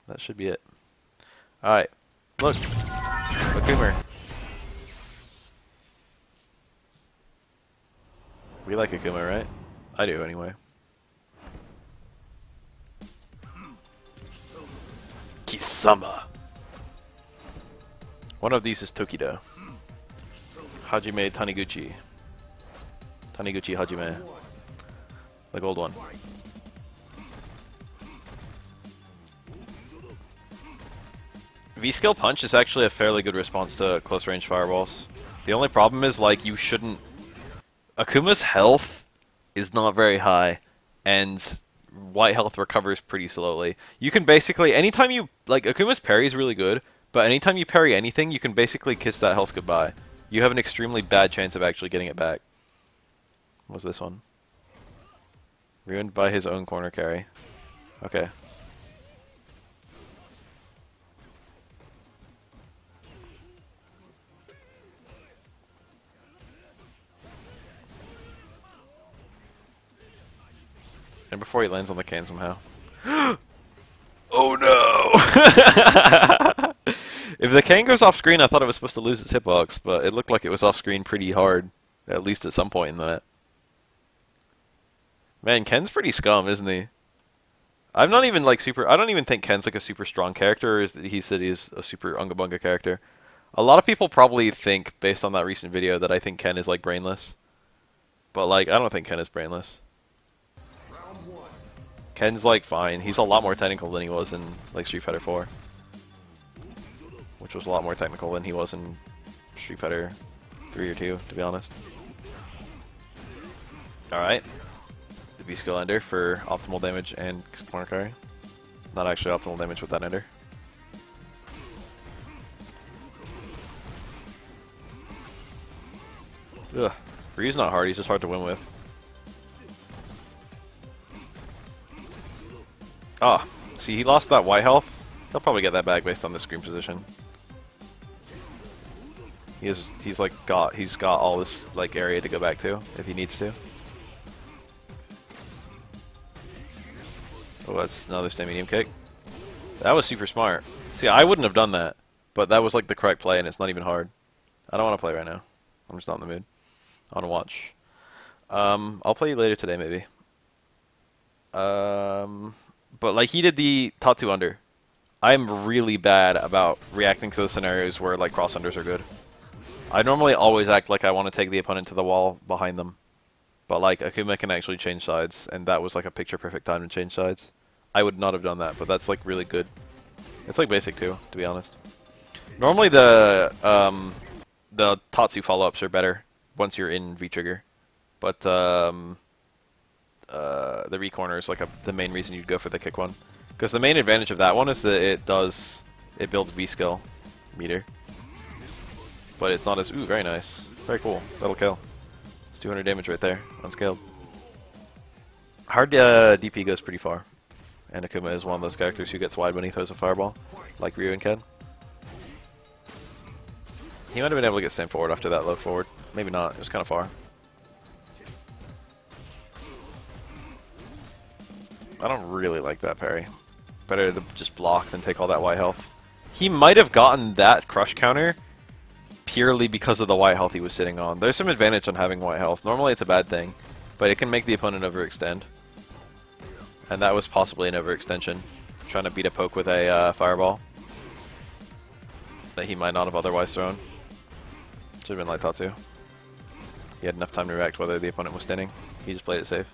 that should be it. Alright. Look. Akuma. We like Akuma, right? I do, anyway. Kisama. One of these is Tokido. Hajime Taniguchi. Taniguchi Hajime. The gold one. V-skill punch is actually a fairly good response to close range fireballs. The only problem is, like, you shouldn't... Akuma's health is not very high, and white health recovers pretty slowly. You can basically, anytime you... Like, Akuma's parry is really good, but anytime you parry anything, you can basically kiss that health goodbye. You have an extremely bad chance of actually getting it back. What's this one? Ruined by his own corner carry. Okay. And before he lands on the can somehow. Oh no! If the can goes off screen, I thought it was supposed to lose its hitbox, but it looked like it was off screen pretty hard. At least at some point in that. Man, Ken's pretty scum, isn't he? I'm not even like super... I don't even think Ken's like a super strong character, or is that he said he's a super Unga Bunga character. A lot of people probably think, based on that recent video, that I think Ken is like brainless. But like, I don't think Ken is brainless. Ken's like fine. He's a lot more technical than he was in like Street Fighter 4. Which was a lot more technical than he was in Street Fighter 3 or 2, to be honest. Alright. The V-skill ender for optimal damage and corner carry. Not actually optimal damage with that ender. Ugh. Ryu's not hard, he's just hard to win with. Ah, see, he lost that white health. He'll probably get that back based on the screen position. He's got all this like area to go back to if he needs to. Oh, that's another stay medium kick. That was super smart. See, I wouldn't have done that, but that was like the correct play, and it's not even hard. I don't want to play right now. I'm just not in the mood. I want to watch. I'll play later today, maybe. But like he did the Tatsu under. I'm really bad about reacting to the scenarios where like cross unders are good. I normally always act like I want to take the opponent to the wall behind them. But like Akuma can actually change sides, and that was like a picture perfect time to change sides. I would not have done that, but that's like really good. It's like basic too, to be honest. Normally the Tatsu follow-ups are better once you're in V-trigger. But the re-corner is like the main reason you'd go for the kick one. Because the main advantage of that one is that it builds V-skill meter. But it's not as, ooh, very nice. Very cool. That'll kill. It's 200 damage right there, unscaled. Hard DP goes pretty far. And Akuma is one of those characters who gets wide when he throws a fireball, like Ryu and Ken. He might have been able to get sent forward after that low forward. Maybe not, it was kind of far. I don't really like that parry. Better to just block than take all that white health. He might have gotten that crush counter purely because of the white health he was sitting on. There's some advantage on having white health. Normally it's a bad thing, but it can make the opponent overextend. And that was possibly an overextension. Trying to beat a poke with a fireball that he might not have otherwise thrown. Should have been like Tatsu. He had enough time to react whether the opponent was standing. He just played it safe.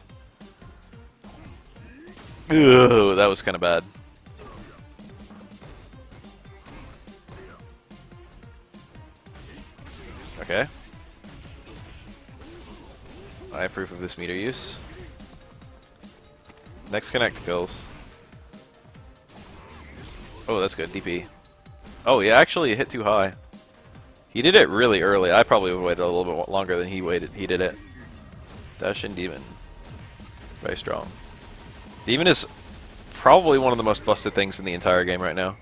Ooh, that was kind of bad. Okay. I approve of this meter use. Next connect kills. Oh, that's good. DP. Oh, yeah, actually it hit too high. He did it really early. I probably would have waited a little bit longer than he waited. He did it. Dash in Demon. Very strong. Demon is probably one of the most busted things in the entire game right now.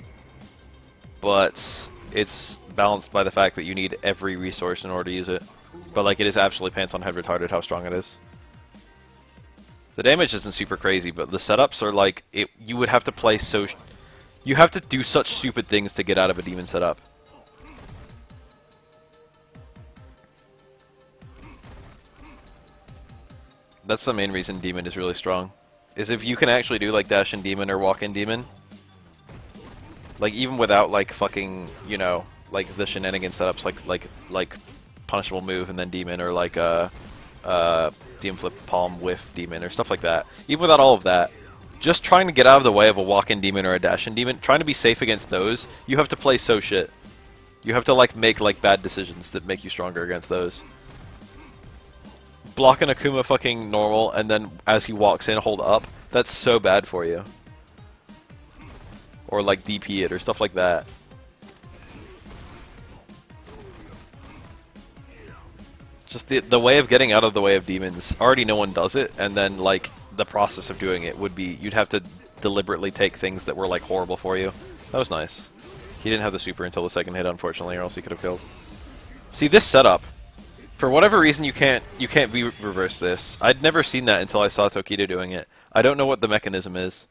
But it's balanced by the fact that you need every resource in order to use it. But like, it is absolutely pants on head retarded how strong it is. The damage isn't super crazy, but the setups are like, you would have to play so... You have to do such stupid things to get out of a demon setup. That's the main reason demon is really strong. Is if you can actually do like dash in demon or walk in demon. Like even without like fucking, you know, like the shenanigan setups like punishable move and then demon, or like demon flip palm whiff demon or stuff like that. Even without all of that, just trying to get out of the way of a walk-in demon or a dash-in demon, trying to be safe against those, you have to play so shit. You have to like make like bad decisions that make you stronger against those. Block an Akuma fucking normal and then as he walks in hold up, that's so bad for you. Or like DP it or stuff like that. Just the way of getting out of the way of demons, already no one does it, and then like the process of doing it would be you'd have to deliberately take things that were like horrible for you. That was nice. He didn't have the super until the second hit, unfortunately, or else he could have killed. See this setup, for whatever reason you can't reverse this. I'd never seen that until I saw Tokido doing it. I don't know what the mechanism is.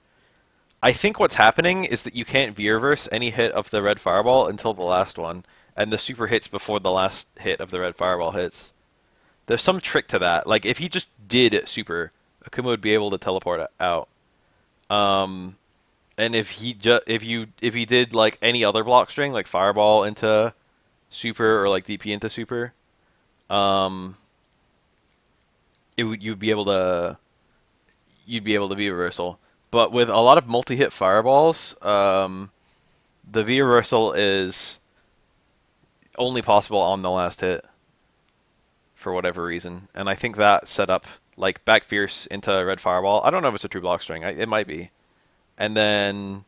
I think what's happening is that you can't V-reverse any hit of the red fireball until the last one, and the super hits before the last hit of the red fireball hits. There's some trick to that. Like if he just did super, Akuma would be able to teleport out. And if he did like any other block string, like fireball into super or like DP into super, you'd be able to V reversal. But with a lot of multi-hit fireballs, the V reversal is only possible on the last hit for whatever reason. And I think that setup, like back fierce into red fireball, I don't know if it's a true block string. It might be. And then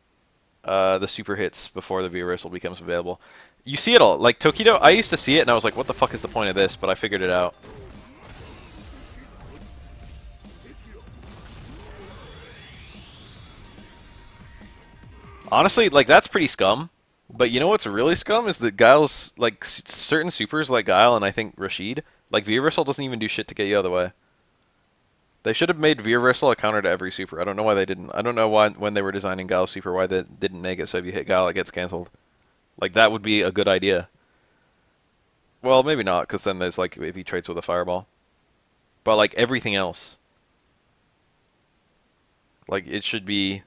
the super hits before the V reversal becomes available. You see it all. Like Tokido, I used to see it and I was like, what the fuck is the point of this? But I figured it out. Honestly, like that's pretty scum. But you know what's really scum is that Guile's, like certain supers like Guile and I think Rashid, like V reversal doesn't even do shit to get you out of the way. They should have made V reversal a counter to every super. I don't know why they didn't. I don't know why when they were designing Guile's super why they didn't make it so if you hit Guile it gets cancelled. Like that would be a good idea. Well, maybe not, because then there's like if he trades with a fireball. But like everything else, like it should be.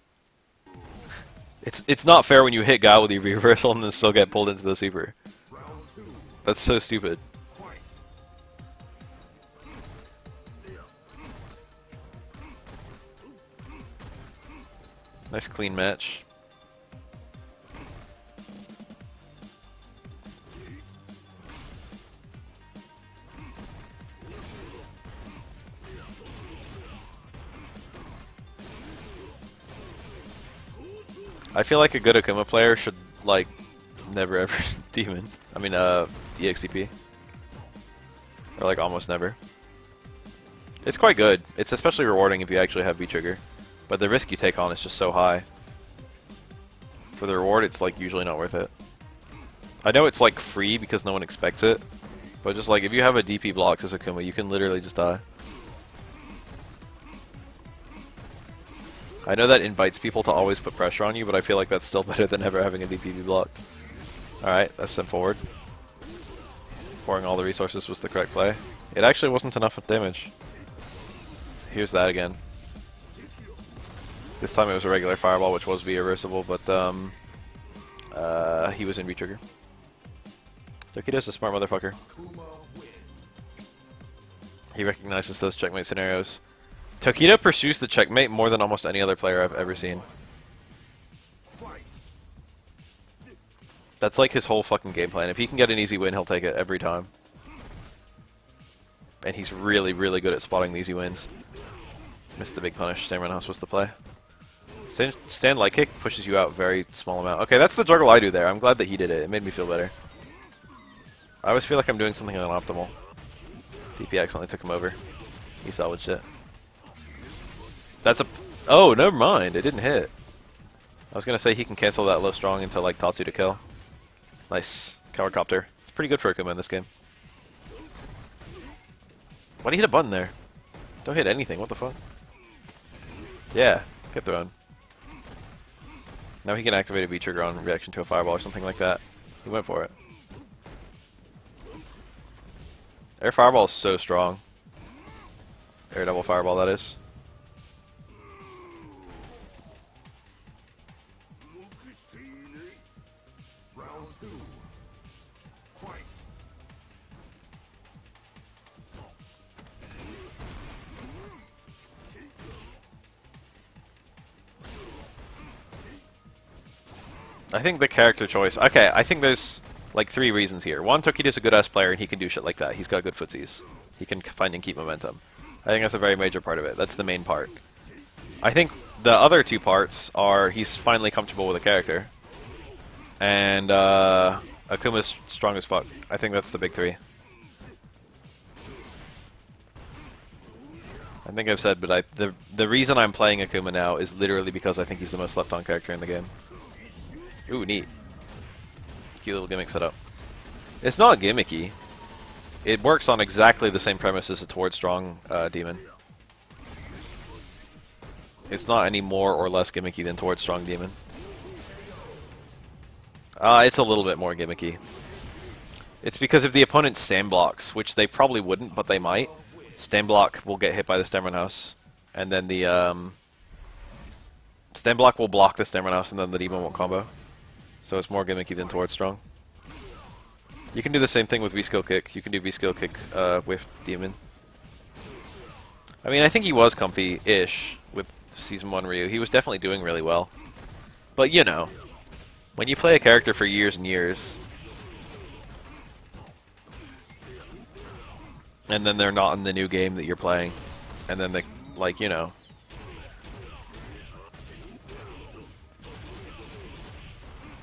It's not fair when you hit Guile with your V reversal and then still get pulled into the super. That's so stupid. Nice clean match. I feel like a good Akuma player should, like, never ever demon. I mean, EXTP. Or, like, almost never. It's quite good. It's especially rewarding if you actually have V-trigger. But the risk you take on is just so high. For the reward, it's, like, usually not worth it. I know it's, like, free because no one expects it. But just, like, if you have a DP blocks as Akuma, you can literally just die. I know that invites people to always put pressure on you, but I feel like that's still better than ever having a DPB block. Alright, that's sent forward. Pouring all the resources was the correct play. It actually wasn't enough damage. Here's that again. This time it was a regular fireball, which was V-reversible, but he was in V-trigger. Tokido's a smart motherfucker. He recognizes those checkmate scenarios. Tokido pursues the checkmate more than almost any other player I've ever seen. That's like his whole fucking game plan. If he can get an easy win, he'll take it every time. And he's really, really good at spotting the easy wins. Missed the big punish. Stand roundhouse was the play. Stand light kick pushes you out very small amount. Okay, that's the juggle I do there. I'm glad that he did it. It made me feel better. I always feel like I'm doing something unoptimal. DP accidentally took him over. He salvaged it. That's a... Oh, never mind. It didn't hit. I was going to say he can cancel that low strong into, like, Tatsu to kill. Nice. Cowercopter. It's pretty good for Akuma in this game. Why do you hit a button there? Don't hit anything. What the fuck? Yeah. Get thrown. Now he can activate a V-trigger on reaction to a fireball or something like that. He went for it. Air fireball is so strong. Air double fireball, that is. I think the character choice... Okay, I think there's like 3 reasons here. One, Tokido's a good-ass player and he can do shit like that. He's got good footsies. He can find and keep momentum. I think that's a very major part of it. That's the main part. I think the other 2 parts are he's finally comfortable with the character. And Akuma's strong as fuck. I think that's the big 3. I think I've said, but the reason I'm playing Akuma now is literally because I think he's the most slept-on character in the game. Ooh, neat. Cute little gimmick setup. It's not gimmicky. It works on exactly the same premise as a Towards Strong Demon. It's not any more or less gimmicky than Towards Strong Demon. It's a little bit more gimmicky. It's because if the opponent stand blocks, which they probably wouldn't, but they might, stand block will get hit by the Stamron House, and then the stand block will block the Stamron House, and then the demon won't combo. So it's more gimmicky than Towards Strong. You can do the same thing with V-Skill Kick. You can do V-Skill Kick with Demon. I mean, I think he was comfy-ish with Season 1 Ryu. He was definitely doing really well. But, you know, when you play a character for years and years, and then they're not in the new game that you're playing, and then they, like, you know...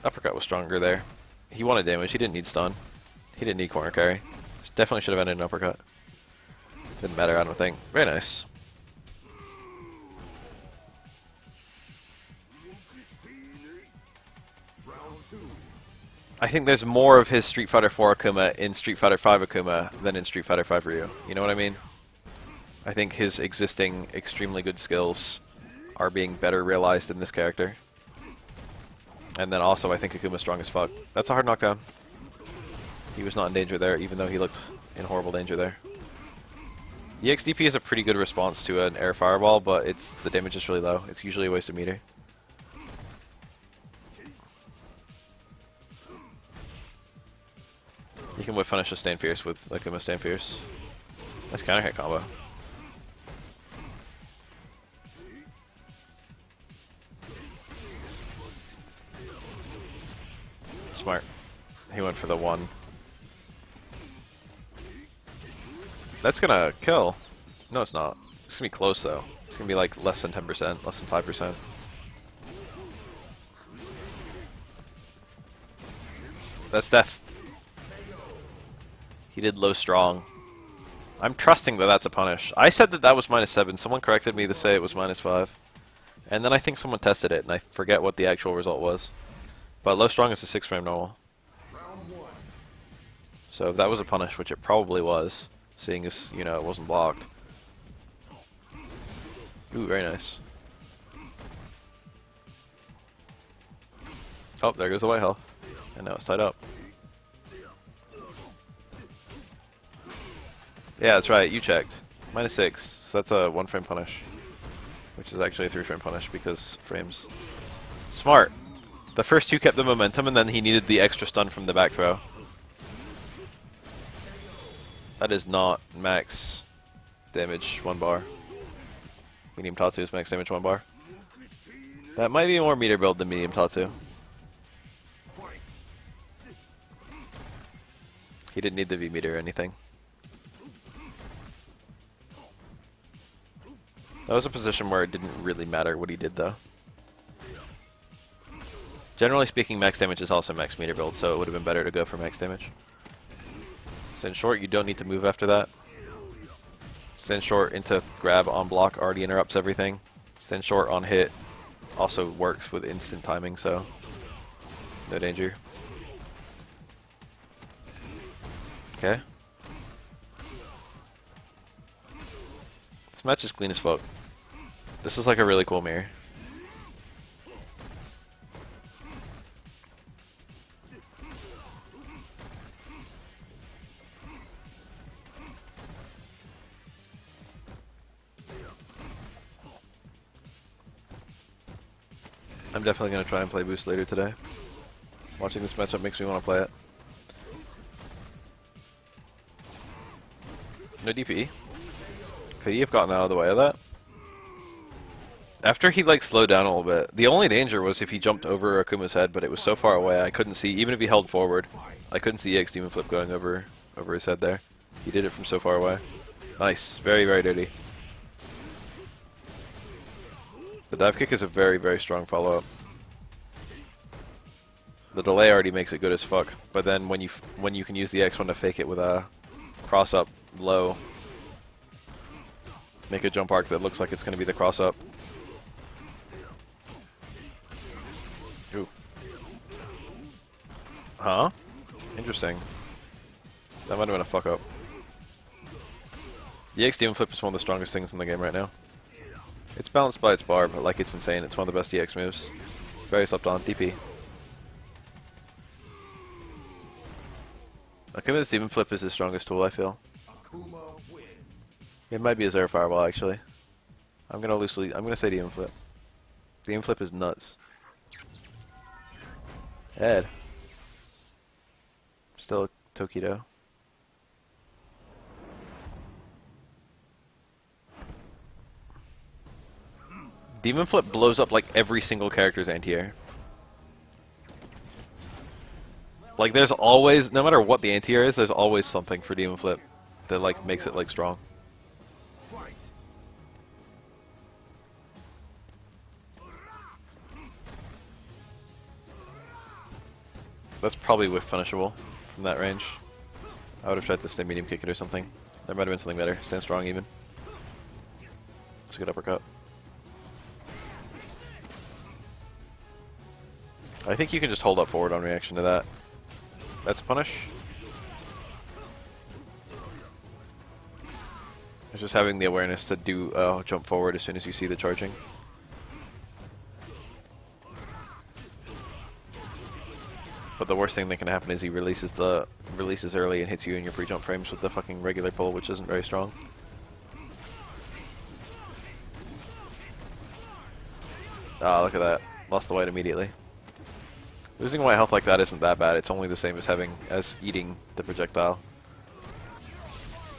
Uppercut was stronger there. He wanted damage, he didn't need stun. He didn't need corner carry. Definitely should have ended an uppercut. Didn't matter, I don't think. Very nice. I think there's more of his Street Fighter 4 Akuma in Street Fighter 5 Akuma than in Street Fighter 5 Ryu. You know what I mean? I think his existing extremely good skills are being better realized in this character. And then also, I think Akuma's strong as fuck. That's a hard knockdown. He was not in danger there, even though he looked in horrible danger there. EXDP is a pretty good response to an air fireball, but the damage is really low. It's usually a waste of meter. You can whip punish a Stand Fierce with Akuma Stand Fierce. Nice counter hit combo. Smart. He went for the 1. That's gonna kill. No, it's not. It's gonna be close though. It's gonna be like less than 10%, less than 5%. That's death. He did low strong. I'm trusting that that's a punish. I said that that was -7. Someone corrected me to say it was -5. And then I think someone tested it, and I forget what the actual result was. But low strong is a 6-frame normal. So if that was a punish, which it probably was, seeing as, you know, it wasn't blocked. Ooh, very nice. Oh, there goes the white health. And now it's tied up. Yeah, that's right, you checked. -6, so that's a 1-frame punish. Which is actually a 3-frame punish because frames. Smart. The first 2 kept the momentum, and then he needed the extra stun from the back throw. That is not max damage 1 bar. Medium Tatsu is max damage 1 bar. That might be more meter build than medium Tatsu. He didn't need the V meter or anything. That was a position where it didn't really matter what he did though. Generally speaking, max damage is also max meter build, so it would have been better to go for max damage. Stand short, you don't need to move after that. Stand short into grab on block already interrupts everything. Stand short on hit also works with instant timing, so no danger. Okay. This match is clean as fuck. This is like a really cool mirror. I'm definitely going to try and play Boost later today. Watching this matchup makes me want to play it. No DP. Could he have gotten out of the way of that? After he like slowed down a little bit, the only danger was if he jumped over Akuma's head, but it was so far away I couldn't see, even if he held forward, I couldn't see EX Demon Flip going over his head there. He did it from so far away. Nice. Very, very dirty. The dive kick is a very, very strong follow-up. The delay already makes it good as fuck, but then when you can use the X1 to fake it with a cross-up low, make a jump arc that looks like it's going to be the cross-up. Ooh. Huh? Interesting. That might have been a fuck-up. The EX Demon Flip is one of the strongest things in the game right now. It's balanced by its bar, but like it's insane. It's one of the best EX moves. Very slept on. DP. Akuma's Demon Flip is his strongest tool, I feel. It might be his air fireball, actually. I'm gonna say Demon Flip. Demon Flip is nuts. Ed. Still a Tokido. Demon Flip blows up like every single character's anti-air. Like there's always, no matter what the anti-air is, there's always something for Demon Flip that like makes it like strong. That's probably whiff punishable from that range. I would have tried to stay medium kick it or something. There might have been something better. Stand strong even. It's a good uppercut. I think you can just hold up forward on reaction to that. That's a punish. It's just having the awareness to do jump forward as soon as you see the charging. But the worst thing that can happen is he releases early and hits you in your pre-jump frames with the fucking regular pull, which isn't very strong. Ah, look at that. Lost the white immediately. Losing white health like that isn't that bad. It's only the same as eating the projectile.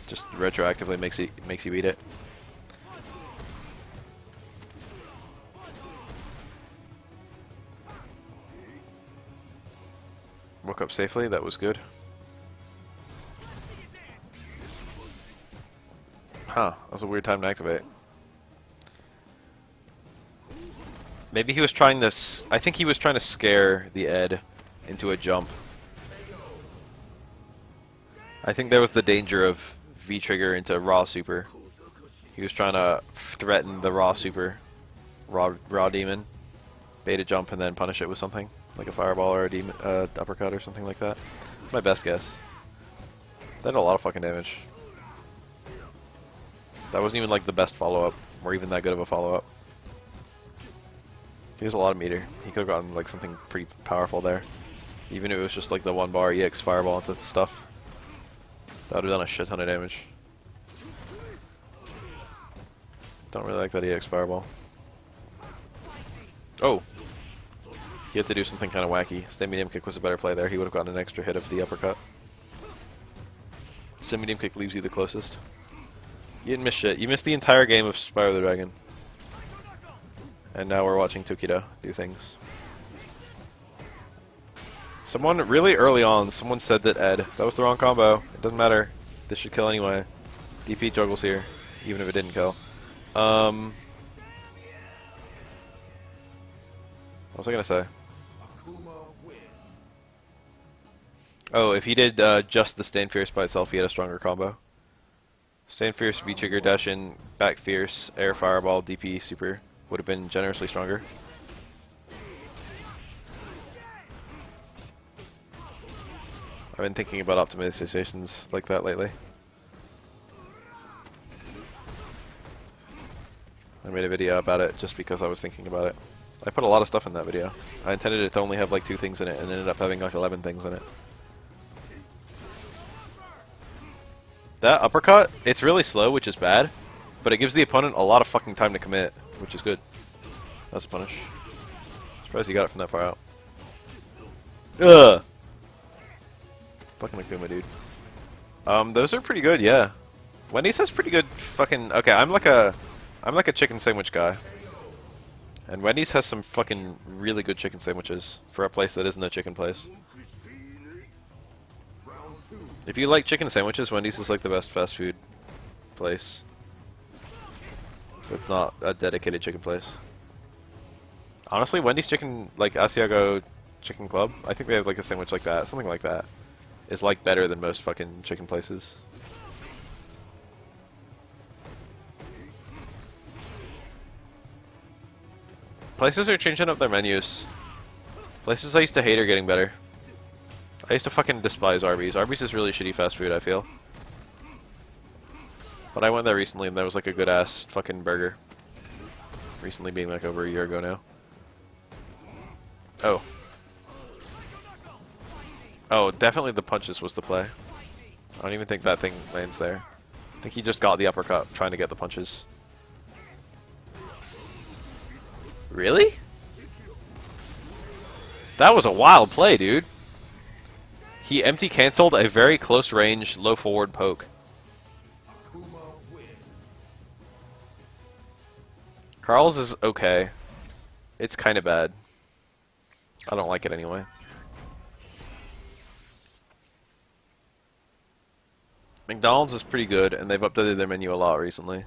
Just retroactively makes you eat it. Woke up safely. That was good. Huh. That was a weird time to activate. Maybe he was trying this. I think he was trying to scare the Ed into a jump. I think there was the danger of V-trigger into raw super. He was trying to threaten the raw super, raw demon, beta jump, and then punish it with something like a fireball or a demon, uppercut or something like that. That's my best guess. That did a lot of fucking damage. That wasn't even like the best follow-up, or even that good of a follow-up. He has a lot of meter. He could have gotten like something pretty powerful there. Even if it was just like the 1-bar EX fireball into stuff. That would have done a shit ton of damage. Don't really like that EX fireball. Oh! He had to do something kind of wacky. Stay medium kick was a better play there. He would have gotten an extra hit of the uppercut. Stay medium kick leaves you the closest. You didn't miss shit. You missed the entire game of Spyro the Dragon. And now we're watching Tokido do things. Someone, really early on, someone said that Ed, that was the wrong combo. It doesn't matter. This should kill anyway. DP juggles here, even if it didn't kill. What was I going to say? Oh, if he did just the Stand Fierce by itself, he had a stronger combo. Stand Fierce, V-trigger, dash in, back Fierce, air fireball, DP, super. Would have been generously stronger. I've been thinking about optimizations like that lately. I made a video about it just because I was thinking about it. I put a lot of stuff in that video. I intended it to only have like 2 things in it and ended up having like 11 things in it. That uppercut, it's really slow, which is bad, but it gives the opponent a lot of fucking time to commit, which is good. That's a punish. It's Surprised he got it from that far out. Ugh! Fucking Akuma, dude. Those are pretty good, yeah. Wendy's has pretty good fucking... Okay, I'm like a chicken sandwich guy. And Wendy's has some fucking really good chicken sandwiches for a place that isn't a chicken place. If you like chicken sandwiches, Wendy's is like the best fast food place. It's not a dedicated chicken place. Honestly, Wendy's chicken, like Asiago Chicken Club, I think they have like a sandwich like that, something like that, is like better than most fucking chicken places. Places are changing up their menus. Places I used to hate are getting better. I used to fucking despise Arby's. Arby's is really shitty fast food, I feel. But I went there recently and there was like a good ass fucking burger. Recently being like over a year ago now. Oh. Oh, definitely the punches was the play. I don't even think that thing lands there. I think he just got the uppercut trying to get the punches. Really? That was a wild play, dude. He empty canceled a very close range, low forward poke. Carl's is okay. It's kind of bad. I don't like it anyway. McDonald's is pretty good, and they've updated their menu a lot recently.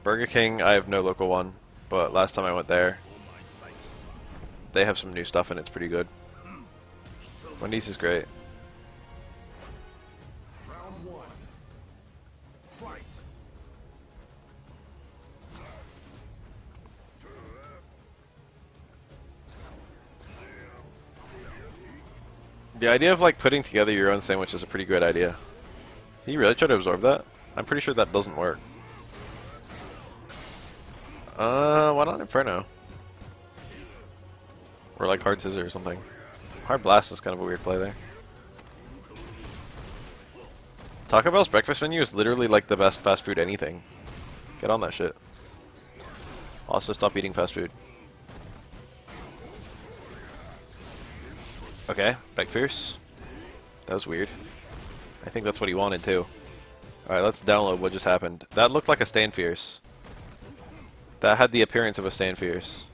Burger King, I have no local one, but last time I went there, they have some new stuff and it's pretty good. Wendy's is great. The idea of like putting together your own sandwich is a pretty great idea. Can you really try to absorb that? I'm pretty sure that doesn't work. Why not Inferno? Or like Hard Scissor or something. Hard Blast is kind of a weird play there. Taco Bell's breakfast menu is literally like the best fast food anything. Get on that shit. Also stop eating fast food. Okay, back fierce. That was weird. I think that's what he wanted too. Alright, let's download what just happened. That looked like a stand fierce. That had the appearance of a stand fierce.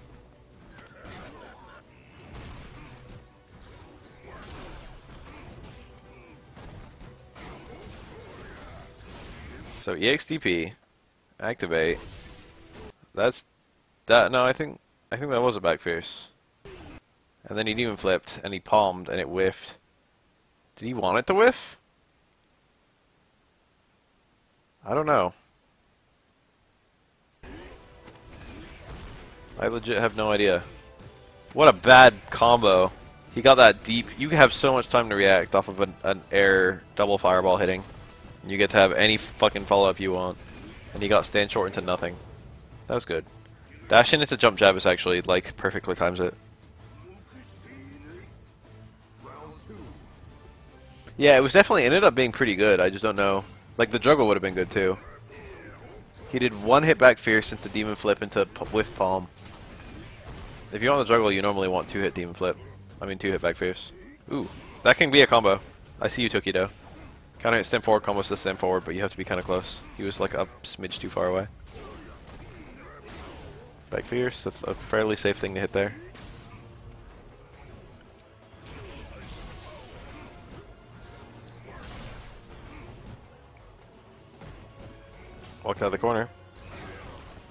So EXDP, activate. That's that. No, I think that was a back fierce. And then he even flipped, and he palmed, and it whiffed. Did he want it to whiff? I don't know. I legit have no idea. What a bad combo. He got that deep. You have so much time to react off of an air double fireball hitting. And you get to have any fucking follow-up you want. And he got stand short into nothing. That was good. Dash in into jump jab is actually, like, perfectly times it. Yeah, it was definitely, ended up being pretty good. I just don't know. Like, the juggle would have been good, too. He did one hit back fierce into demon flip into whiff palm. If you want the juggle, you normally want 2-hit demon flip. I mean 2-hit back fierce. Ooh, that can be a combo. I see you, Tokido. Counter hit stand forward combos to stand forward, but you have to be kind of close. He was like a smidge too far away. Back fierce, that's a fairly safe thing to hit there. Walked out of the corner.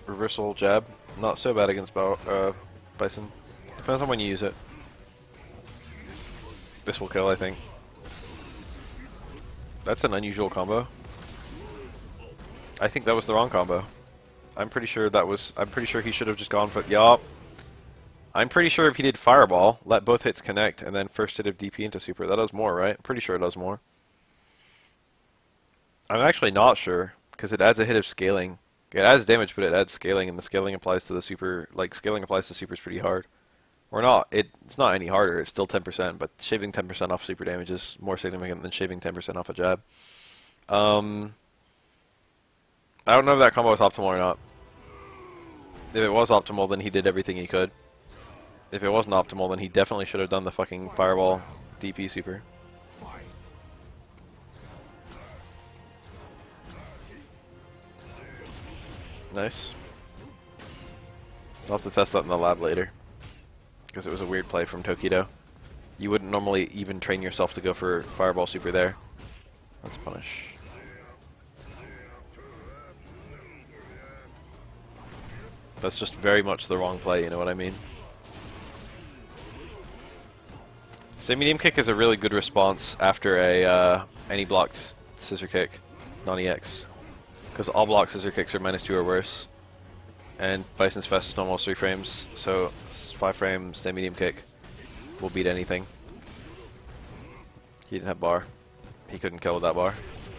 Reversal jab. Not so bad against Bison. Depends on when you use it. This will kill, I think. That's an unusual combo. I think that was the wrong combo. I'm pretty sure he should have just gone for... Yup. I'm pretty sure if he did Fireball, let both hits connect, and then first hit of DP into Super, that does more, right? Pretty sure it does more. I'm actually not sure, because it adds a hit of scaling. It adds damage, but it adds scaling, and the scaling applies to the Super... Like, scaling applies to Supers pretty hard. Or not. It's not any harder. It's still 10%, but shaving 10% off Super damage is more significant than shaving 10% off a jab. I don't know if that combo was optimal or not. If it was optimal, then he did everything he could. If it wasn't optimal, then he definitely should have done the fucking fireball DP super. Nice. I'll have to test that in the lab later. Because it was a weird play from Tokido. You wouldn't normally even train yourself to go for fireball super there. Let's punish. That's just very much the wrong play, you know what I mean? So medium kick is a really good response after a any blocked scissor kick, non-EX. Because all block scissor kicks are -2 or worse. And Bison's fastest normal is 3 frames, so 5 frames, then medium kick will beat anything. He didn't have bar. He couldn't kill with that bar,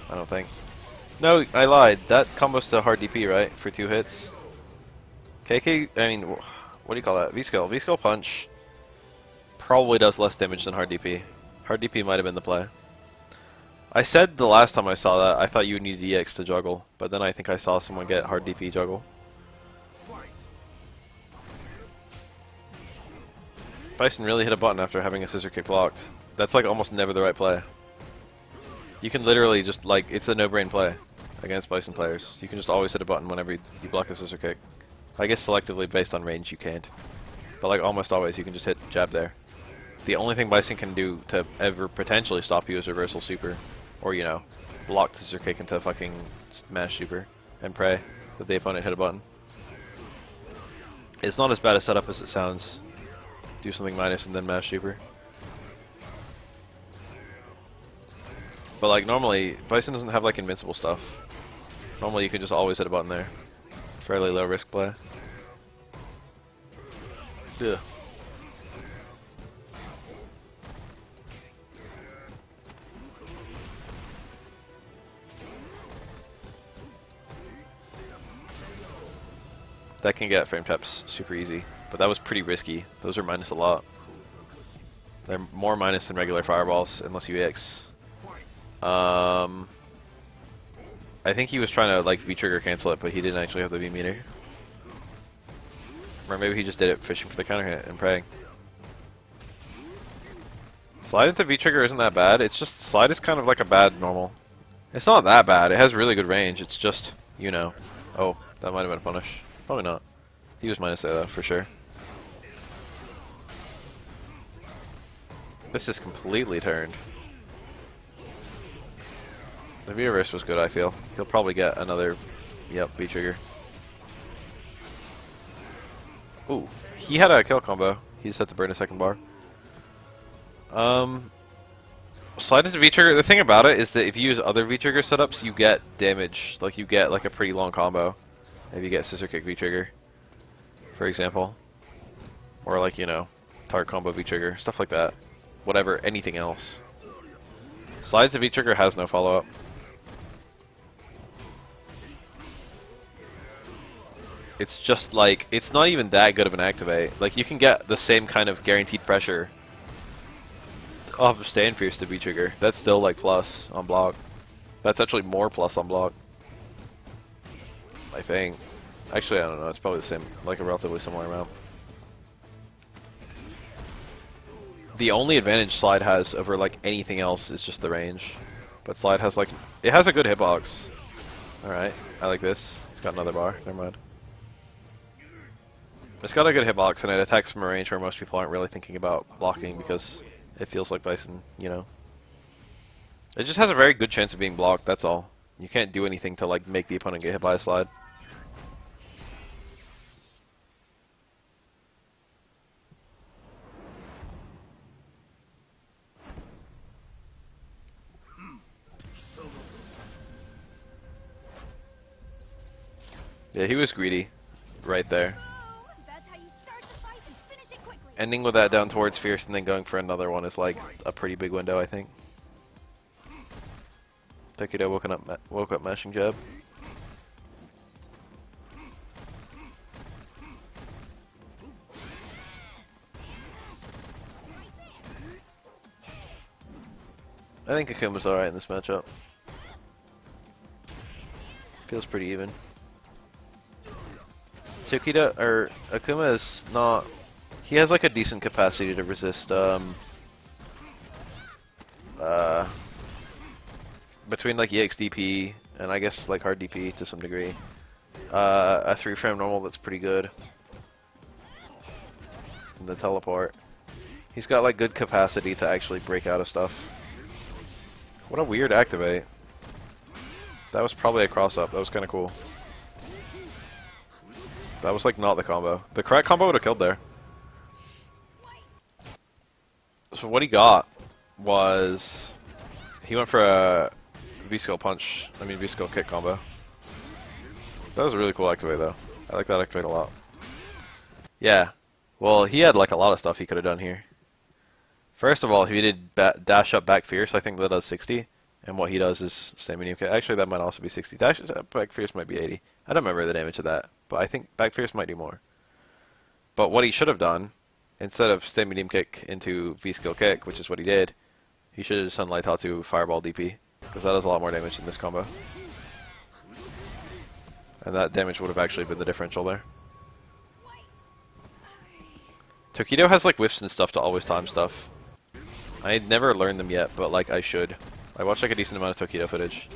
I don't think. No, I lied. That combos to hard DP, right? For 2 hits. KK, I mean, what do you call that? V-skill. V-skill punch probably does less damage than hard DP. Hard DP might have been the play. I said the last time I saw that, I thought you needed EX to juggle, but then I think I saw someone get hard DP juggle. Bison really hit a button after having a scissor kick blocked. That's like almost never the right play. You can literally just, like, it's a no-brain play against Bison players. You can just always hit a button whenever you block a scissor kick. I guess selectively based on range you can't. But like almost always you can just hit jab there. The only thing Bison can do to ever potentially stop you is reversal super. Or, you know, block the scissor kick into fucking mash super and pray that the opponent hit a button. It's not as bad a setup as it sounds. Do something minus and then mash super. But like normally, Bison doesn't have like invincible stuff. Normally you can just always hit a button there. Fairly low risk play. Ugh. That can get frame taps super easy, but that was pretty risky. Those are minus a lot. They're more minus than regular fireballs unless you EX. I think he was trying to like V-trigger cancel it, but he didn't actually have the V-meter. Or maybe he just did it fishing for the counter hit and praying. Slide into V-trigger isn't that bad. It's just slide is kind of like a bad normal. It's not that bad. It has really good range. It's just, you know. Oh, that might have been a punish. Probably not. He was minus there though, for sure. This is completely turned. The V-reverse was good, I feel. He'll probably get another, yep, V-trigger. Ooh, he had a kill combo. He just had to burn a second bar. Slide into V-trigger. The thing about it is that if you use other V-trigger setups, you get damage. Like, you get like a pretty long combo. If you get scissor kick V-trigger, for example. Or like, you know, target combo V-trigger. Stuff like that. Whatever, anything else. Slide to V-trigger has no follow-up. It's just like, it's not even that good of an activate. Like, you can get the same kind of guaranteed pressure off of Stand Fierce to V-trigger. That's still like plus on block. That's actually more plus on block, I think. Actually, I don't know. It's probably the same, like a relatively similar amount. The only advantage Slide has over like anything else is just the range. But Slide has like, it has a good hitbox. Alright, I like this. It's got another bar. Never mind. It's got a good hitbox and it attacks from a range where most people aren't really thinking about blocking because it feels like Bison, you know. It just has a very good chance of being blocked, that's all. You can't do anything to like make the opponent get hit by a slide. Yeah, he was greedy right there. Ending with that down towards Fierce and then going for another one is like a pretty big window, I think. Tokido woke up mashing jab. I think Akuma's alright in this matchup. Feels pretty even. Tokido, or Akuma is not He has like a decent capacity to resist between like EX DP and I guess like hard DP to some degree. A 3-frame normal that's pretty good. And the teleport. He's got like good capacity to actually break out of stuff. What a weird activate. That was probably a cross up. That was kind of cool. That was like not the combo. The correct combo would have killed there. So what he got was he went for a V-skill punch. I mean V-skill kick combo. That was a really cool activate though. I like that activate a lot. Yeah. Well, he had like a lot of stuff he could have done here. First of all, if he did dash up back fierce, I think that does 60. And what he does is stay medium kick. Actually, that might also be 60. Dash back fierce might be 80. I don't remember the damage of that, but I think back fierce might do more. But what he should have done, instead of stay medium kick into V-skill kick, which is what he did, he should have just done Light Tatsu Fireball DP, because that does a lot more damage than this combo. And that damage would have actually been the differential there. Tokido has like whiffs and stuff to always time stuff. I never learned them yet, but like I should. I watched like a decent amount of Tokido footage.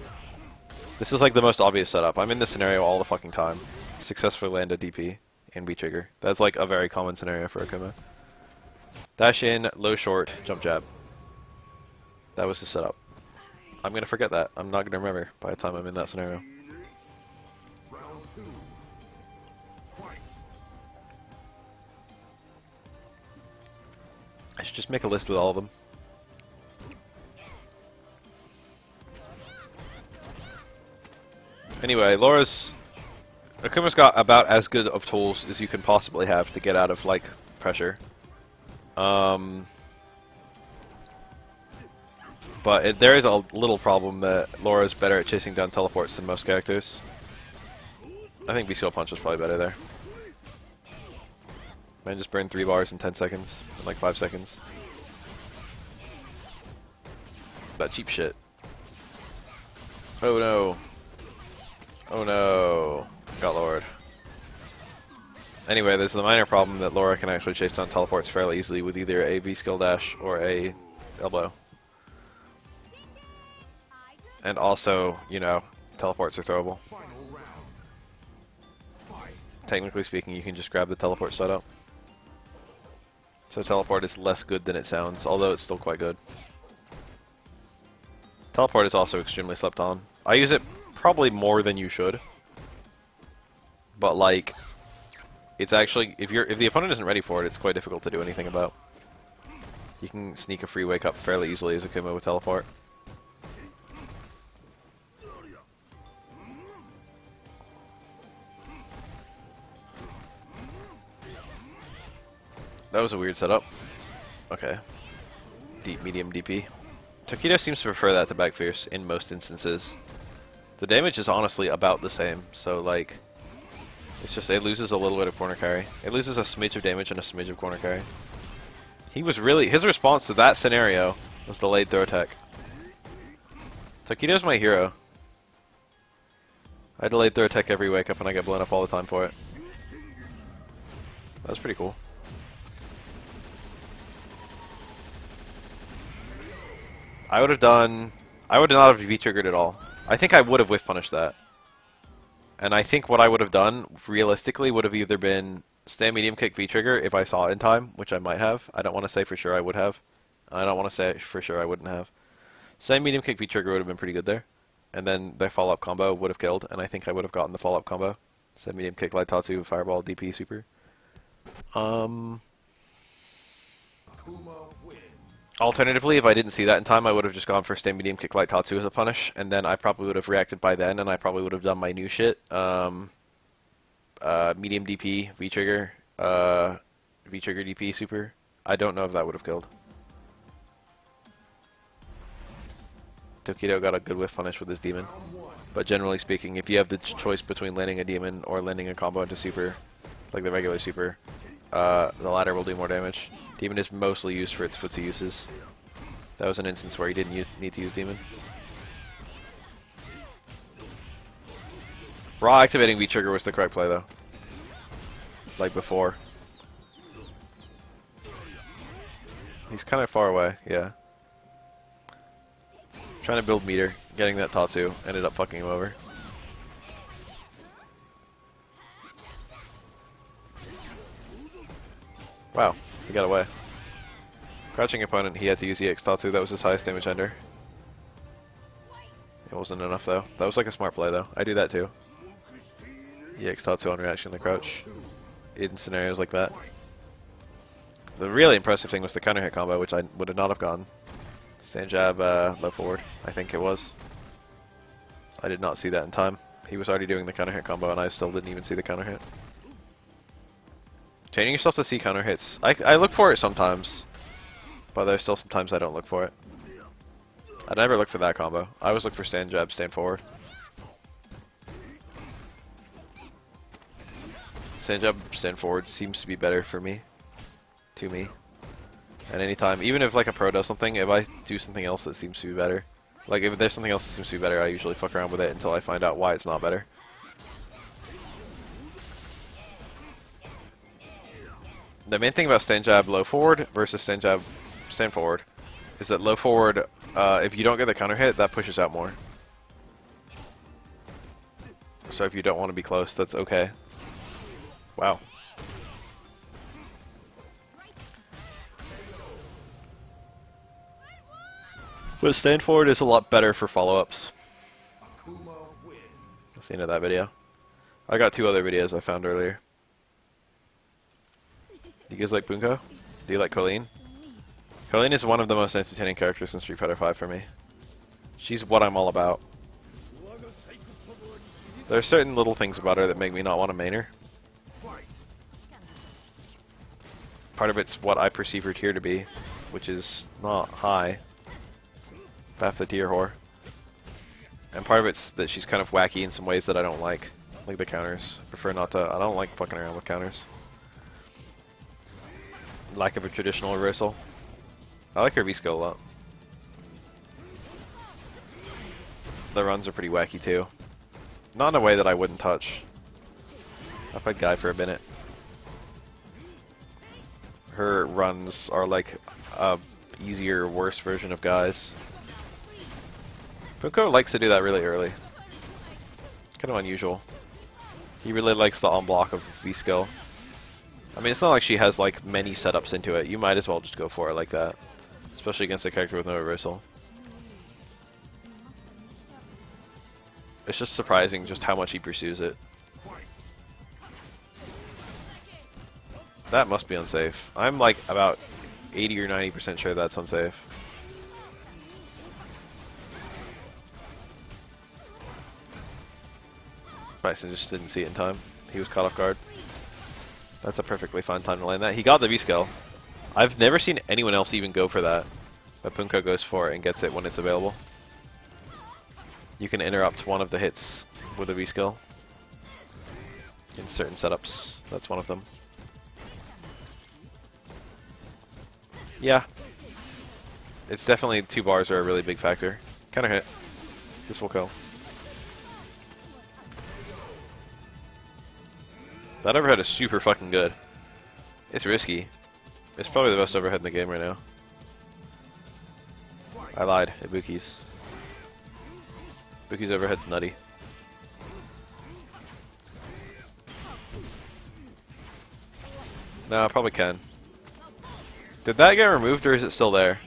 This is like the most obvious setup. I'm in this scenario all the fucking time. Successfully land a DP and B-trigger. That's like a very common scenario for Akuma. Dash in, low short, jump jab. That was the setup. I'm gonna forget that. I'm not gonna remember by the time I'm in that scenario. I should just make a list with all of them. Anyway, Akuma's got about as good of tools as you can possibly have to get out of, like, pressure. But there is a little problem that Laura's better at chasing down teleports than most characters. I think V-skill punch is probably better there. Man, just burn 3 bars in 10 seconds, in like 5 seconds. That cheap shit. Oh no. Oh no. Got lowered. Anyway, there's the minor problem that Laura can actually chase down teleports fairly easily with either a V-skill dash or a elbow. And also, you know, teleports are throwable. Technically speaking, you can just grab the teleport setup. So teleport is less good than it sounds, although it's still quite good. Teleport is also extremely slept on. I use it probably more than you should. But like, it's actually, if the opponent isn't ready for it, it's quite difficult to do anything about. You can sneak a free wake up fairly easily as Akuma with teleport. That was a weird setup. Okay. Deep, medium, DP. Tokido seems to prefer that to back fierce in most instances. The damage is honestly about the same, so like, it's just it loses a little bit of corner carry. It loses a smidge of damage and a smidge of corner carry. He was really, his response to that scenario was delayed throw attack. Tokido's my hero. I delayed throw attack every wake up and I get blown up all the time for it. That's pretty cool. I would not have V-triggered at all. I think I would have whiff punished that. And I think what I would have done, realistically, would have either been stay medium kick V-trigger if I saw it in time, which I might have. I don't want to say for sure I would have. I don't want to say for sure I wouldn't have. Stay medium kick V-trigger would have been pretty good there. And then their follow-up combo would have killed, and I think I would have gotten the follow-up combo. Stay medium kick, light tatsu, fireball, DP, super. Alternatively, if I didn't see that in time, I would have just gone for stay medium kick light tatsu as a punish, and then I probably would have reacted by then, and I probably would have done my new shit. Medium DP, V-trigger, V-trigger DP, super. I don't know if that would have killed. Tokido got a good whiff punish with his demon. But generally speaking, if you have the choice between landing a demon or landing a combo into super, like the regular super, the latter will do more damage. Demon is mostly used for its footsie uses. That was an instance where he didn't need to use Demon. Raw activating V-trigger was the correct play though. Like before. He's kind of far away, yeah. Trying to build meter, getting that Tatsu, ended up fucking him over. Wow, he got away. Crouching opponent, he had to use EX Tatsu, that was his highest damage ender. It wasn't enough though. That was like a smart play though. I do that too. EX Tatsu on reaction to crouch in scenarios like that. The really impressive thing was the counter hit combo, which I would not have gotten. Stand jab, low forward, I think it was. I did not see that in time. He was already doing the counter hit combo and I still didn't even see the counter hit. Chaining yourself to see counter hits. I look for it sometimes, but there's still sometimes I don't look for it. I never look for that combo. I always look for stand jab, stand forward. Stand jab, stand forward seems to be better for me. To me. And anytime, even if like a pro does something, if I do something else that seems to be better, like if there's something else that seems to be better, I usually fuck around with it until I find out why it's not better. The main thing about stand jab low forward versus stand jab stand forward is that low forward, if you don't get the counter hit, that pushes out more. So if you don't want to be close, that's okay. Wow. But stand forward is a lot better for follow-ups. That's the end of that video. I got 2 other videos I found earlier. You guys like Bunko? Do you like Kolleen? Kolleen is one of the most entertaining characters in Street Fighter V for me. She's what I'm all about. There are certain little things about her that make me not want to main her. Part of it's what I perceive her tier to be, which is not high. Half the tier whore. And part of it's that she's kind of wacky in some ways that I don't like the counters. Prefer not to. I don't like fucking around with counters. Lack of a traditional reversal. I like her V-skill a lot. The runs are pretty wacky too. Not in a way that I wouldn't touch. I've played Guy for a minute. Her runs are like a easier, worse version of Guy's. Bunko likes to do that really early. Kind of unusual. He really likes the on-block of V-skill. I mean, it's not like she has like many setups into it. You might as well just go for it like that. Especially against a character with no reversal. It's just surprising just how much he pursues it. That must be unsafe. I'm like about 80 or 90% sure that's unsafe. Bison just didn't see it in time. He was caught off guard. That's a perfectly fine time to land that. He got the V-skill. I've never seen anyone else even go for that. But Bunko goes for it and gets it when it's available. You can interrupt one of the hits with a V-skill. In certain setups. That's one of them. Yeah. It's definitely 2 bars are a really big factor. Counter hit. This will kill. That overhead is super fucking good. It's risky. It's probably the best overhead in the game right now. I lied. Ibuki's. Ibuki's overhead's nutty. No, I probably can. Did that get removed or is it still there?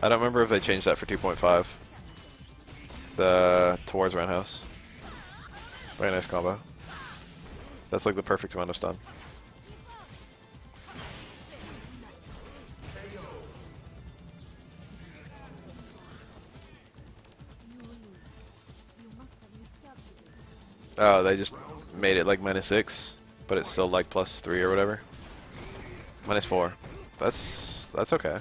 I don't remember if they changed that for 2.5. The towards roundhouse. Very nice combo. That's like the perfect amount of stun. Oh, they just made it like -6, but it's still like +3 or whatever. -4. That's okay.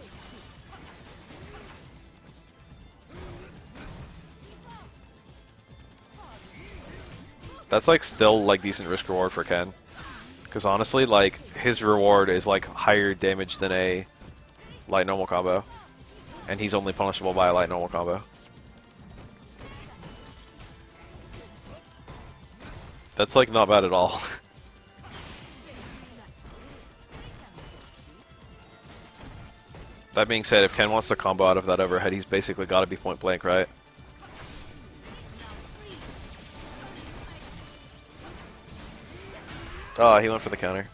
That's like still like decent risk reward for Ken. Because honestly, like his reward is like higher damage than a light normal combo. And he's only punishable by a light normal combo. That's like not bad at all. That being said, if Ken wants to combo out of that overhead, he's basically got to be point blank, right? Oh, he went for the counter.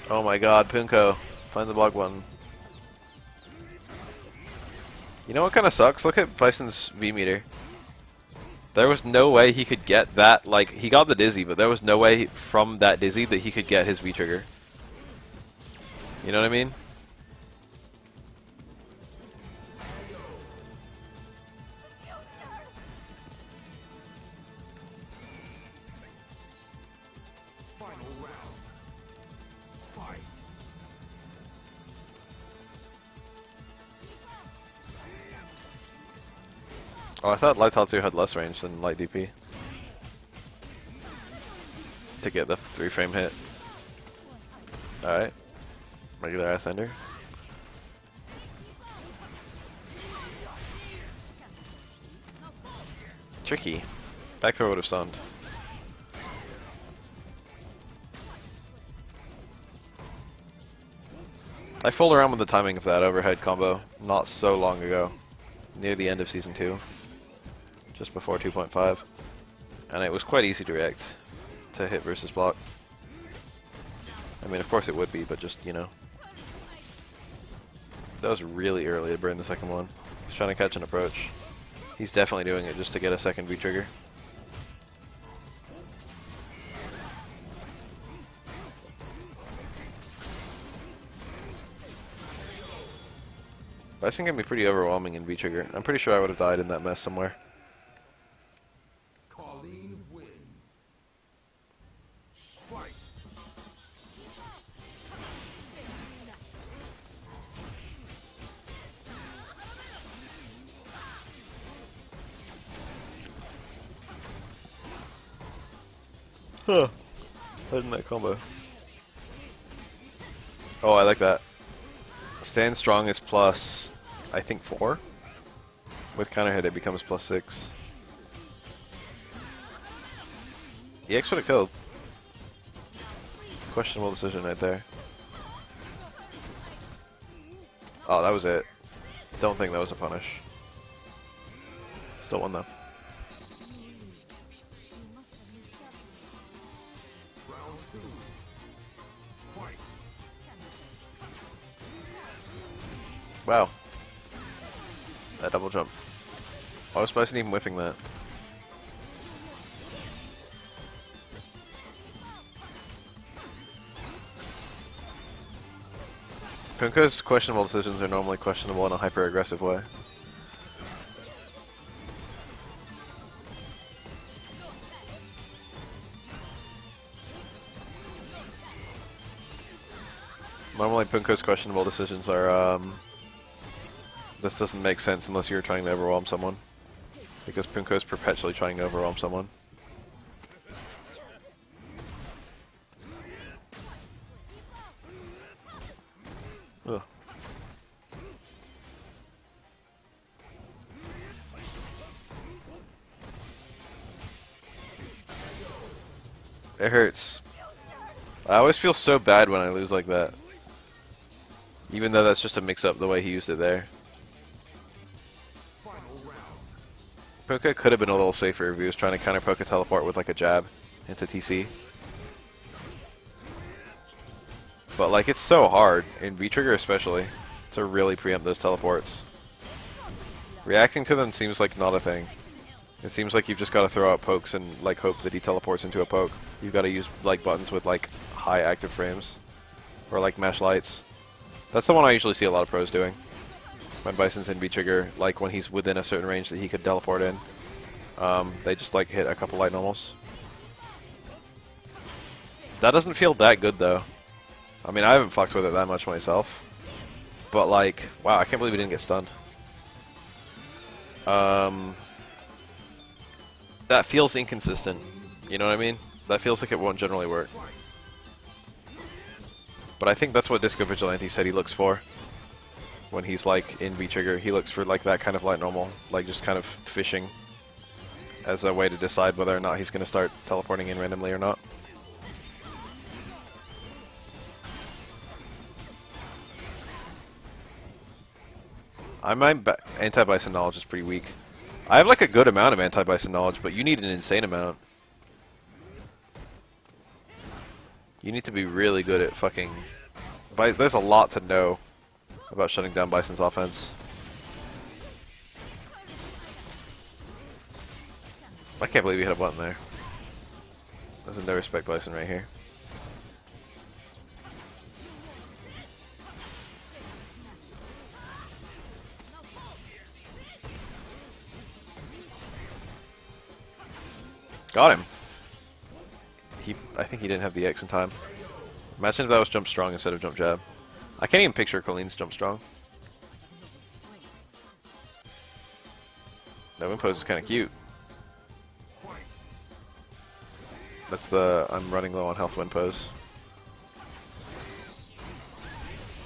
Oh my god, Punko. Find the block button. You know what kind of sucks? Look at Bison's V meter. There was no way he could get that, like, he got the dizzy, but there was no way from that dizzy that he could get his V trigger. You know what I mean? Oh, I thought Light Tatsu had less range than Light DP. To get the 3-frame hit. Alright. Regular ass ender. Tricky. Back throw would have stunned. I fooled around with the timing of that overhead combo not so long ago. Near the end of Season 2. Just before 2.5. And it was quite easy to react to hit versus block. I mean, of course it would be, but just, you know. That was really early to burn the second one. He's trying to catch an approach. He's definitely doing it just to get a second V-trigger. Bison can be pretty overwhelming in V-trigger. I'm pretty sure I would have died in that mess somewhere. Kolleen wins. Fight. Huh. Hiding that combo. Oh, I like that. Stand strong is plus, I think, 4. With counter hit, it becomes plus 6. EX would have killed. Questionable decision right there. Oh, that was it. Don't think that was a punish. Still won though. Round 2. Fight. Wow. That double jump. Why was Bison even whiffing that? Punko's questionable decisions are normally questionable in a hyper-aggressive way. Normally Punko's questionable decisions are, this doesn't make sense unless you're trying to overwhelm someone. Because Punko's perpetually trying to overwhelm someone. Ugh. It hurts. I always feel so bad when I lose like that. Even though that's just a mix-up the way he used it there. Punko could have been a little safer if he was trying to counter poke a teleport with like a jab into TC. But like, it's so hard, in V-Trigger especially, to really preempt those teleports. Reacting to them seems like not a thing. It seems like you've just got to throw out pokes and like hope that he teleports into a poke. You've got to use like buttons with like high active frames. Or like mash lights. That's the one I usually see a lot of pros doing. When Bison's in V-Trigger, like when he's within a certain range that he could teleport in. They just like hit a couple light normals. That doesn't feel that good though. I mean, I haven't fucked with it that much myself. But like, wow, I can't believe he didn't get stunned. That feels inconsistent. You know what I mean? That feels like it won't generally work. But I think that's what Disco Vigilante said he looks for. When he's like in V-Trigger, he looks for like that kind of light normal. Like just kind of fishing as a way to decide whether or not he's going to start teleporting in randomly or not. My anti-Bison knowledge is pretty weak. I have like a good amount of anti-Bison knowledge, but you need an insane amount. You need to be really good at fucking... There's a lot to know about shutting down Bison's offense. I can't believe you hit a button there. There's a no respect Bison right here. Got him. I think he didn't have the X in time. Imagine if that was jump strong instead of jump jab. I can't even picture Kolleen's jump strong. That win pose is kind of cute. That's the I'm running low on health win pose.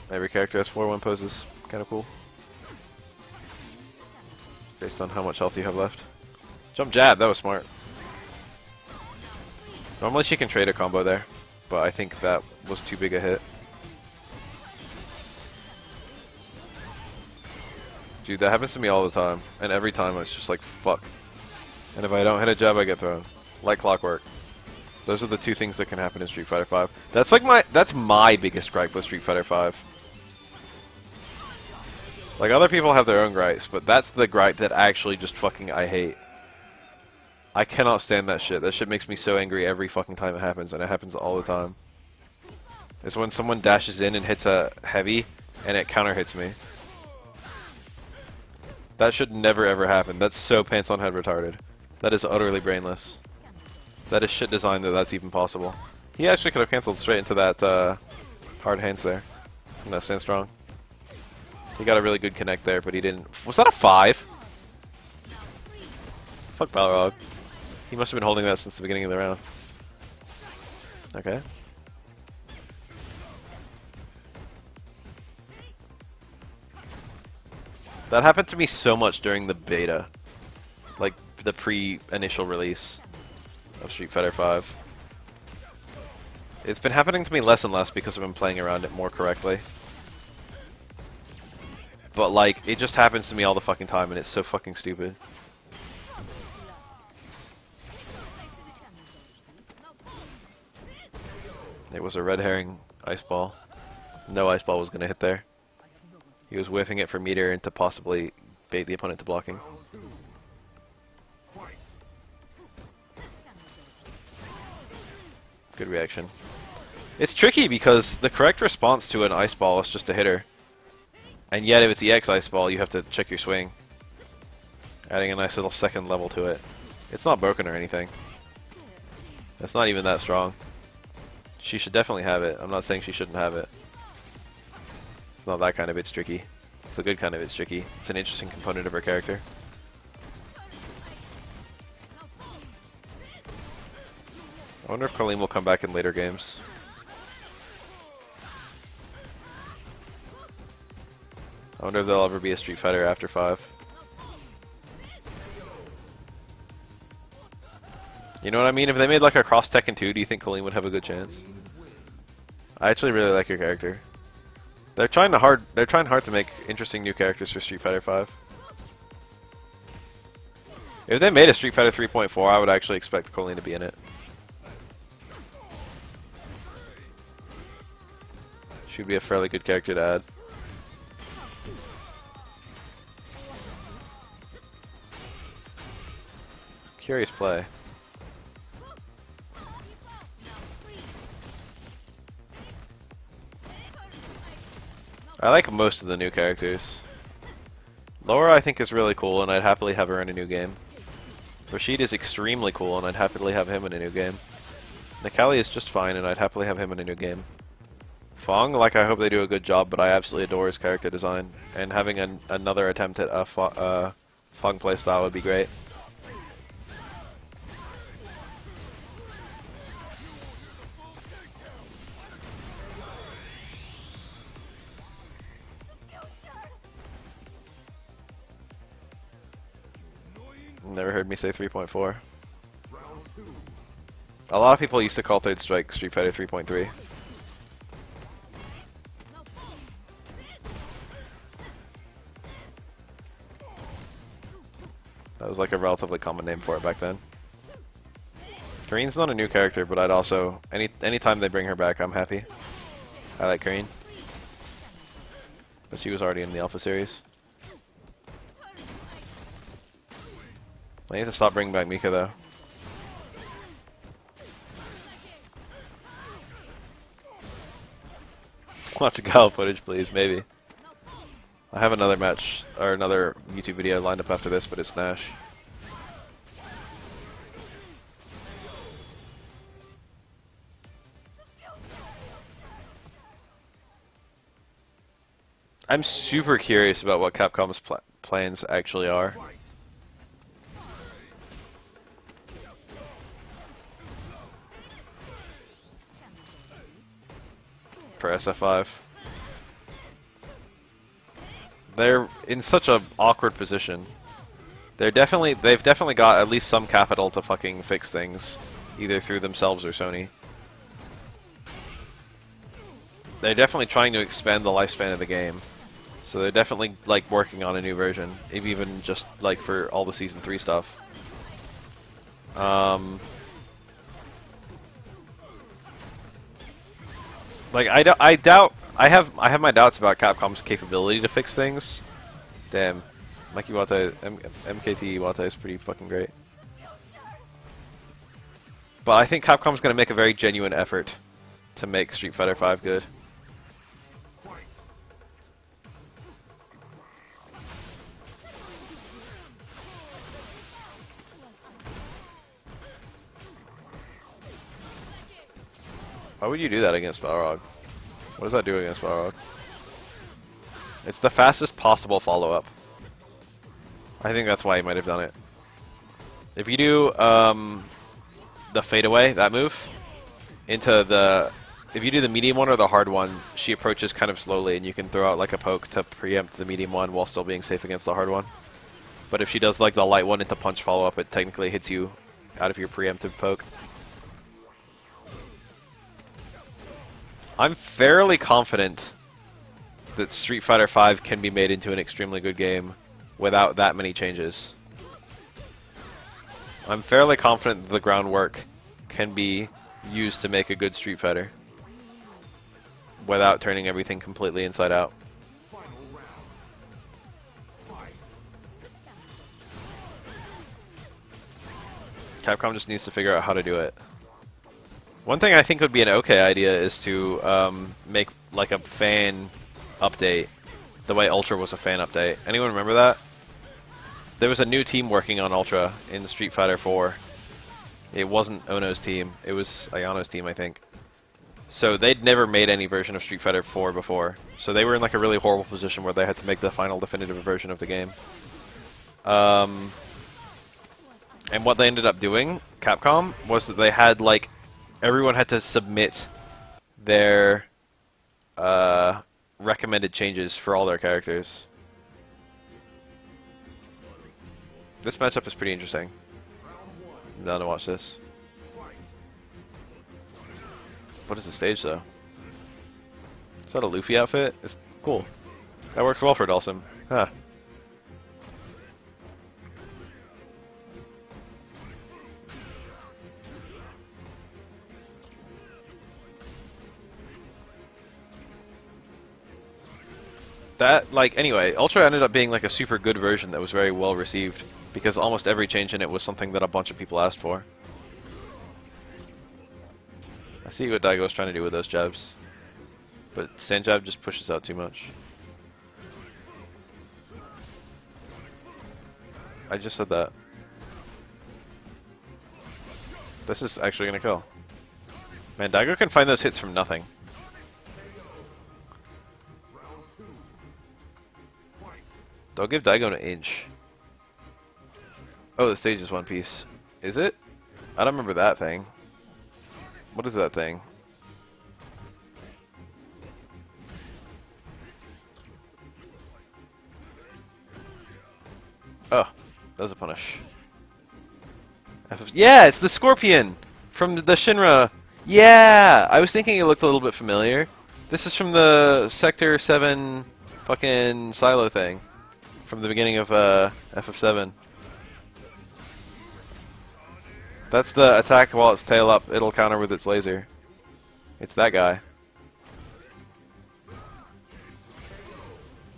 Every character has 4 win poses. Kind of cool. Based on how much health you have left. Jump jab, that was smart. Normally she can trade a combo there, but I think that was too big a hit. Dude, that happens to me all the time, and every time it's just like, fuck. And if I don't hit a jab, I get thrown. Like clockwork. Those are the 2 things that can happen in Street Fighter V. That's my biggest gripe with Street Fighter V. Like, other people have their own gripes, but that's the gripe that actually just fucking I hate. I cannot stand that shit. That shit makes me so angry every fucking time it happens, and it happens all the time. It's when someone dashes in and hits a heavy, and it counter hits me. That should never ever happen. That's so pants on head retarded. That is utterly brainless. That is shit designed that that's even possible. He actually could have cancelled straight into that hard hands there. And that stand strong. He got a really good connect there, but he didn't. Was that a 5? Fuck Balrog. He must have been holding that since the beginning of the round. Okay. That happened to me so much during the beta. Like, the pre-initial release of Street Fighter V. It's been happening to me less and less because I've been playing around it more correctly. But, like, it just happens to me all the fucking time, and it's so fucking stupid. It was a red herring ice ball. No ice ball was going to hit there. He was whiffing it for meter and to possibly bait the opponent to blocking. Good reaction. It's tricky because the correct response to an ice ball is just a hitter. And yet if it's EX ice ball, you have to check your swing. Adding a nice little second level to it. It's not broken or anything. It's not even that strong. She should definitely have it. I'm not saying she shouldn't have it. It's not that kind of it's tricky. It's the good kind of it's tricky. It's an interesting component of her character. I wonder if Kolleen will come back in later games. I wonder if there'll ever be a Street Fighter after 5. You know what I mean? If they made like a cross Tekken 2, do you think Kolleen would have a good chance? I actually really like her character. They're trying hard to make interesting new characters for Street Fighter V. If they made a Street Fighter 3.4, I would actually expect Kolleen to be in it. She'd be a fairly good character to add. Curious play. I like most of the new characters. Laura I think is really cool and I'd happily have her in a new game. Rashid is extremely cool and I'd happily have him in a new game. Nikali is just fine and I'd happily have him in a new game. Fong, like I hope they do a good job, but I absolutely adore his character design. And having another attempt at a Fong playstyle would be great. Never heard me say 3.4. A lot of people used to call Third Strike Street Fighter 3.3. That was like a relatively common name for it back then. Kareen's not a new character, but I'd also anytime they bring her back, I'm happy. I like Kareen, but she was already in the Alpha series. I need to stop bringing back Mika though. Watch Gal footage, please. Maybe. I have another match or another YouTube video lined up after this, but it's Nash. I'm super curious about what Capcom's plans actually are. For SF5. They're in such an awkward position. They've definitely got at least some capital to fucking fix things, either through themselves or Sony. They're definitely trying to expand the lifespan of the game. So they're definitely like working on a new version, even just like for all the Season 3 stuff. Like I doubt I have my doubts about Capcom's capability to fix things. Damn, Mikey Wata, MKT Wata is pretty fucking great. But I think Capcom's going to make a very genuine effort to make Street Fighter V good. Why would you do that against Balrog? What does that do against Balrog? It's the fastest possible follow-up. I think that's why he might have done it. If you do the fadeaway, that move, into the... If you do the medium one or the hard one, she approaches kind of slowly and you can throw out like a poke to preempt the medium one while still being safe against the hard one. But if she does like the light one into punch follow-up, it technically hits you out of your preemptive poke. I'm fairly confident that Street Fighter V can be made into an extremely good game without that many changes. I'm fairly confident that the groundwork can be used to make a good Street Fighter without turning everything completely inside out. Capcom just needs to figure out how to do it. One thing I think would be an okay idea is to make like a fan update, the way Ultra was a fan update. Anyone remember that? There was a new team working on Ultra in Street Fighter 4. It wasn't Ono's team, it was Ayano's team, I think. So they'd never made any version of Street Fighter 4 before. So they were in like a really horrible position where they had to make the final definitive version of the game. And what they ended up doing, Capcom, was that they had like everyone had to submit their recommended changes for all their characters. This matchup is pretty interesting. I'm down to watch this. What is the stage though? Is that a Luffy outfit? It's cool. That works well for Dhalsim. Huh. That, like, anyway, Ultra ended up being like a super good version that was very well received because almost every change in it was something that a bunch of people asked for. I see what Daigo's trying to do with those jabs, but Sand Jab just pushes out too much. I just said that. This is actually gonna kill. Man, Daigo can find those hits from nothing. Don't give Daigo an inch. Oh, the stage is one piece. Is it? I don't remember that thing. What is that thing? Oh, that was a punish. Yeah, it's the Scorpion from the Shinra. Yeah, I was thinking it looked a little bit familiar. This is from the Sector 7 fucking silo thing from the beginning of FF7. That's the attack while it's tail up. It'll counter with its laser. It's that guy.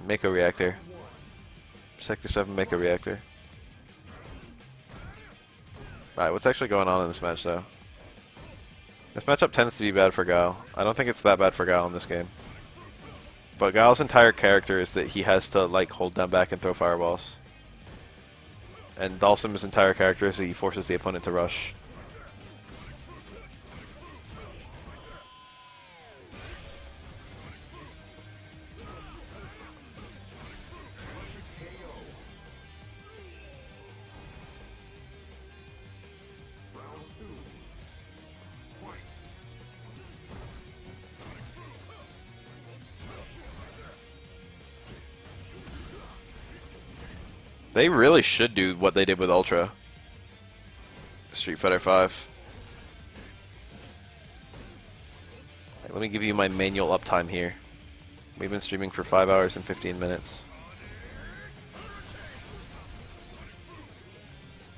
Mako reactor. Sector 7 Mako reactor. Alright, what's actually going on in this match though? This matchup tends to be bad for Guile. I don't think it's that bad for Guile in this game. But Guile's entire character is that he has to like hold them back and throw fireballs. And Dalsim's entire character is that he forces the opponent to rush. They really should do what they did with Ultra. Street Fighter 5. Right, let me give you my manual uptime here. We've been streaming for 5 hours and 15 minutes.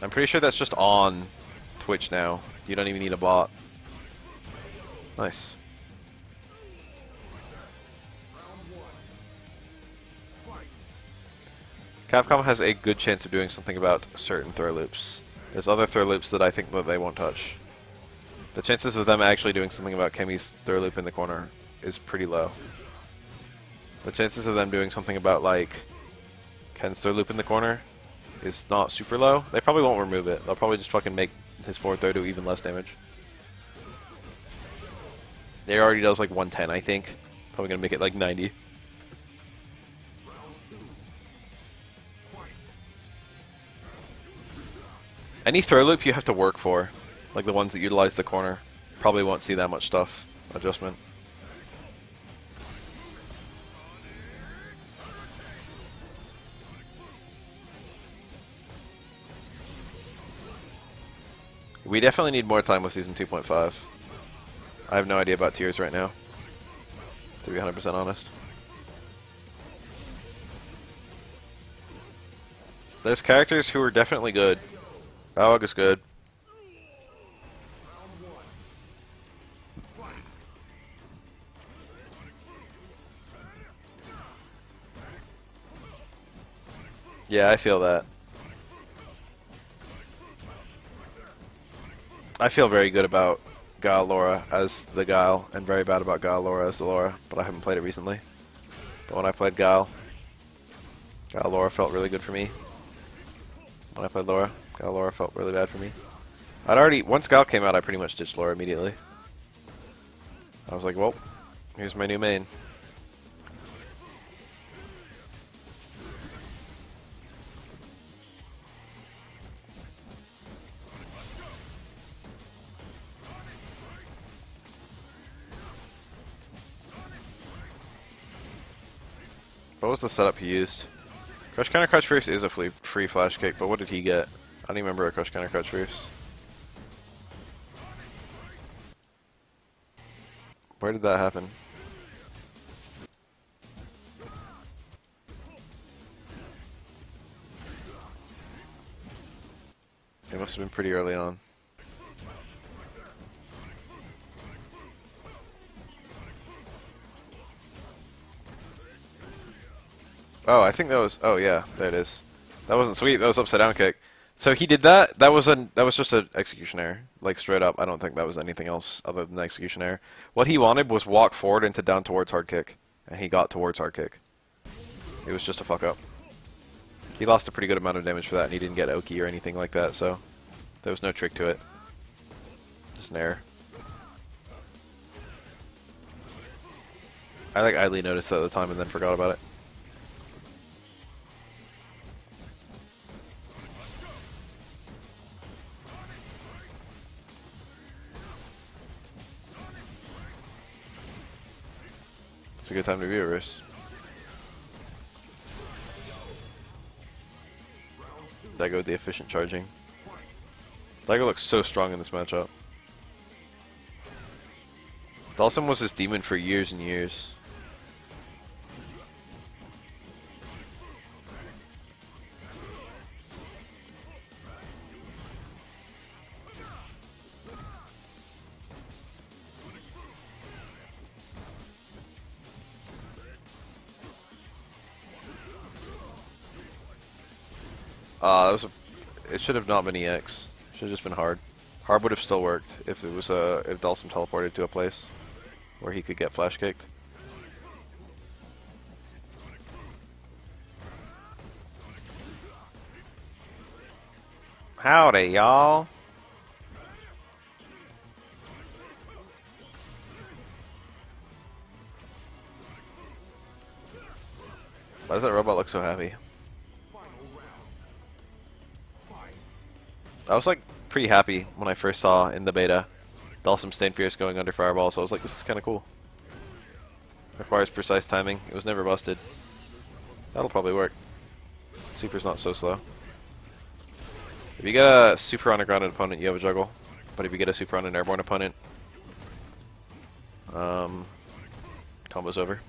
I'm pretty sure that's just on Twitch now. You don't even need a bot. Nice. Capcom has a good chance of doing something about certain throw loops. There's other throw loops that I think that they won't touch. The chances of them actually doing something about Kemi's throw loop in the corner is pretty low. The chances of them doing something about like Ken's throw loop in the corner is not super low. They probably won't remove it. They'll probably just fucking make his forward throw do even less damage. It already does like 110, I think. Probably gonna make it like 90. Any throw loop you have to work for, like the ones that utilize the corner, probably won't see that much stuff adjustment. We definitely need more time with Season 2.5. I have no idea about tiers right now, to be 100% honest. There's characters who are definitely good. Balrog is good. Yeah, I feel that. I feel very good about Guile Laura as the Guile, and very bad about Guile Laura as the Laura, but I haven't played it recently. But when I played Guile Laura felt really good for me. When I played Laura, Guile Laura felt really bad for me. Once Guile came out, I pretty much ditched Laura immediately. I was like, well, here's my new main. What was the setup he used? Crush Counter Crouch Fierce is a free flash kick, but what did he get? I don't even remember a Crush Counter Crouch Fierce. Where did that happen? It must have been pretty early on. Oh, I think that was. Oh yeah, there it is. That wasn't sweet. That was upside down kick. So he did that. That was just an execution error. Like straight up. I don't think that was anything else other than the execution error. What he wanted was walk forward into down towards hard kick, and he got towards hard kick. It was just a fuck up. He lost a pretty good amount of damage for that, and he didn't get Oki or anything like that. So there was no trick to it. Just an error. I like idly noticed that at the time and then forgot about it. It's a good time to be a reverse. Daigo with the efficient charging. Daigo looks so strong in this matchup. Dalsim was his demon for years and years. That was a, it should have not been EX. Should have just been hard. Hard would have still worked if it was if Dhalsim teleported to a place where he could get flash kicked. Howdy, y'all. Why does that robot look so happy? I was like pretty happy when I first saw in the beta Dhalsim Stain Fierce going under Fireball, so I was like, this is kind of cool. Requires precise timing. It was never busted. That'll probably work. Super's not so slow. If you get a super on a grounded opponent, you have a juggle. But if you get a super on an airborne opponent, combo's over.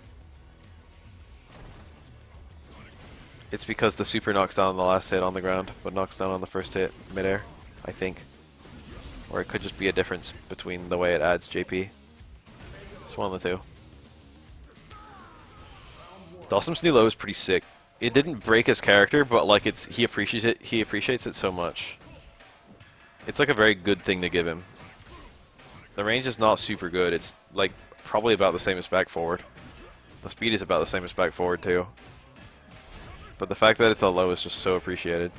It's because the super knocks down on the last hit on the ground, but knocks down on the first hit midair, I think. Or it could just be a difference between the way it adds JP. It's one of the two. Dhalsim's new low is pretty sick. It didn't break his character, but like he appreciates it so much. It's like a very good thing to give him. The range is not super good. It's like probably about the same as back forward. The speed is about the same as back forward too. But the fact that it's a low is just so appreciated.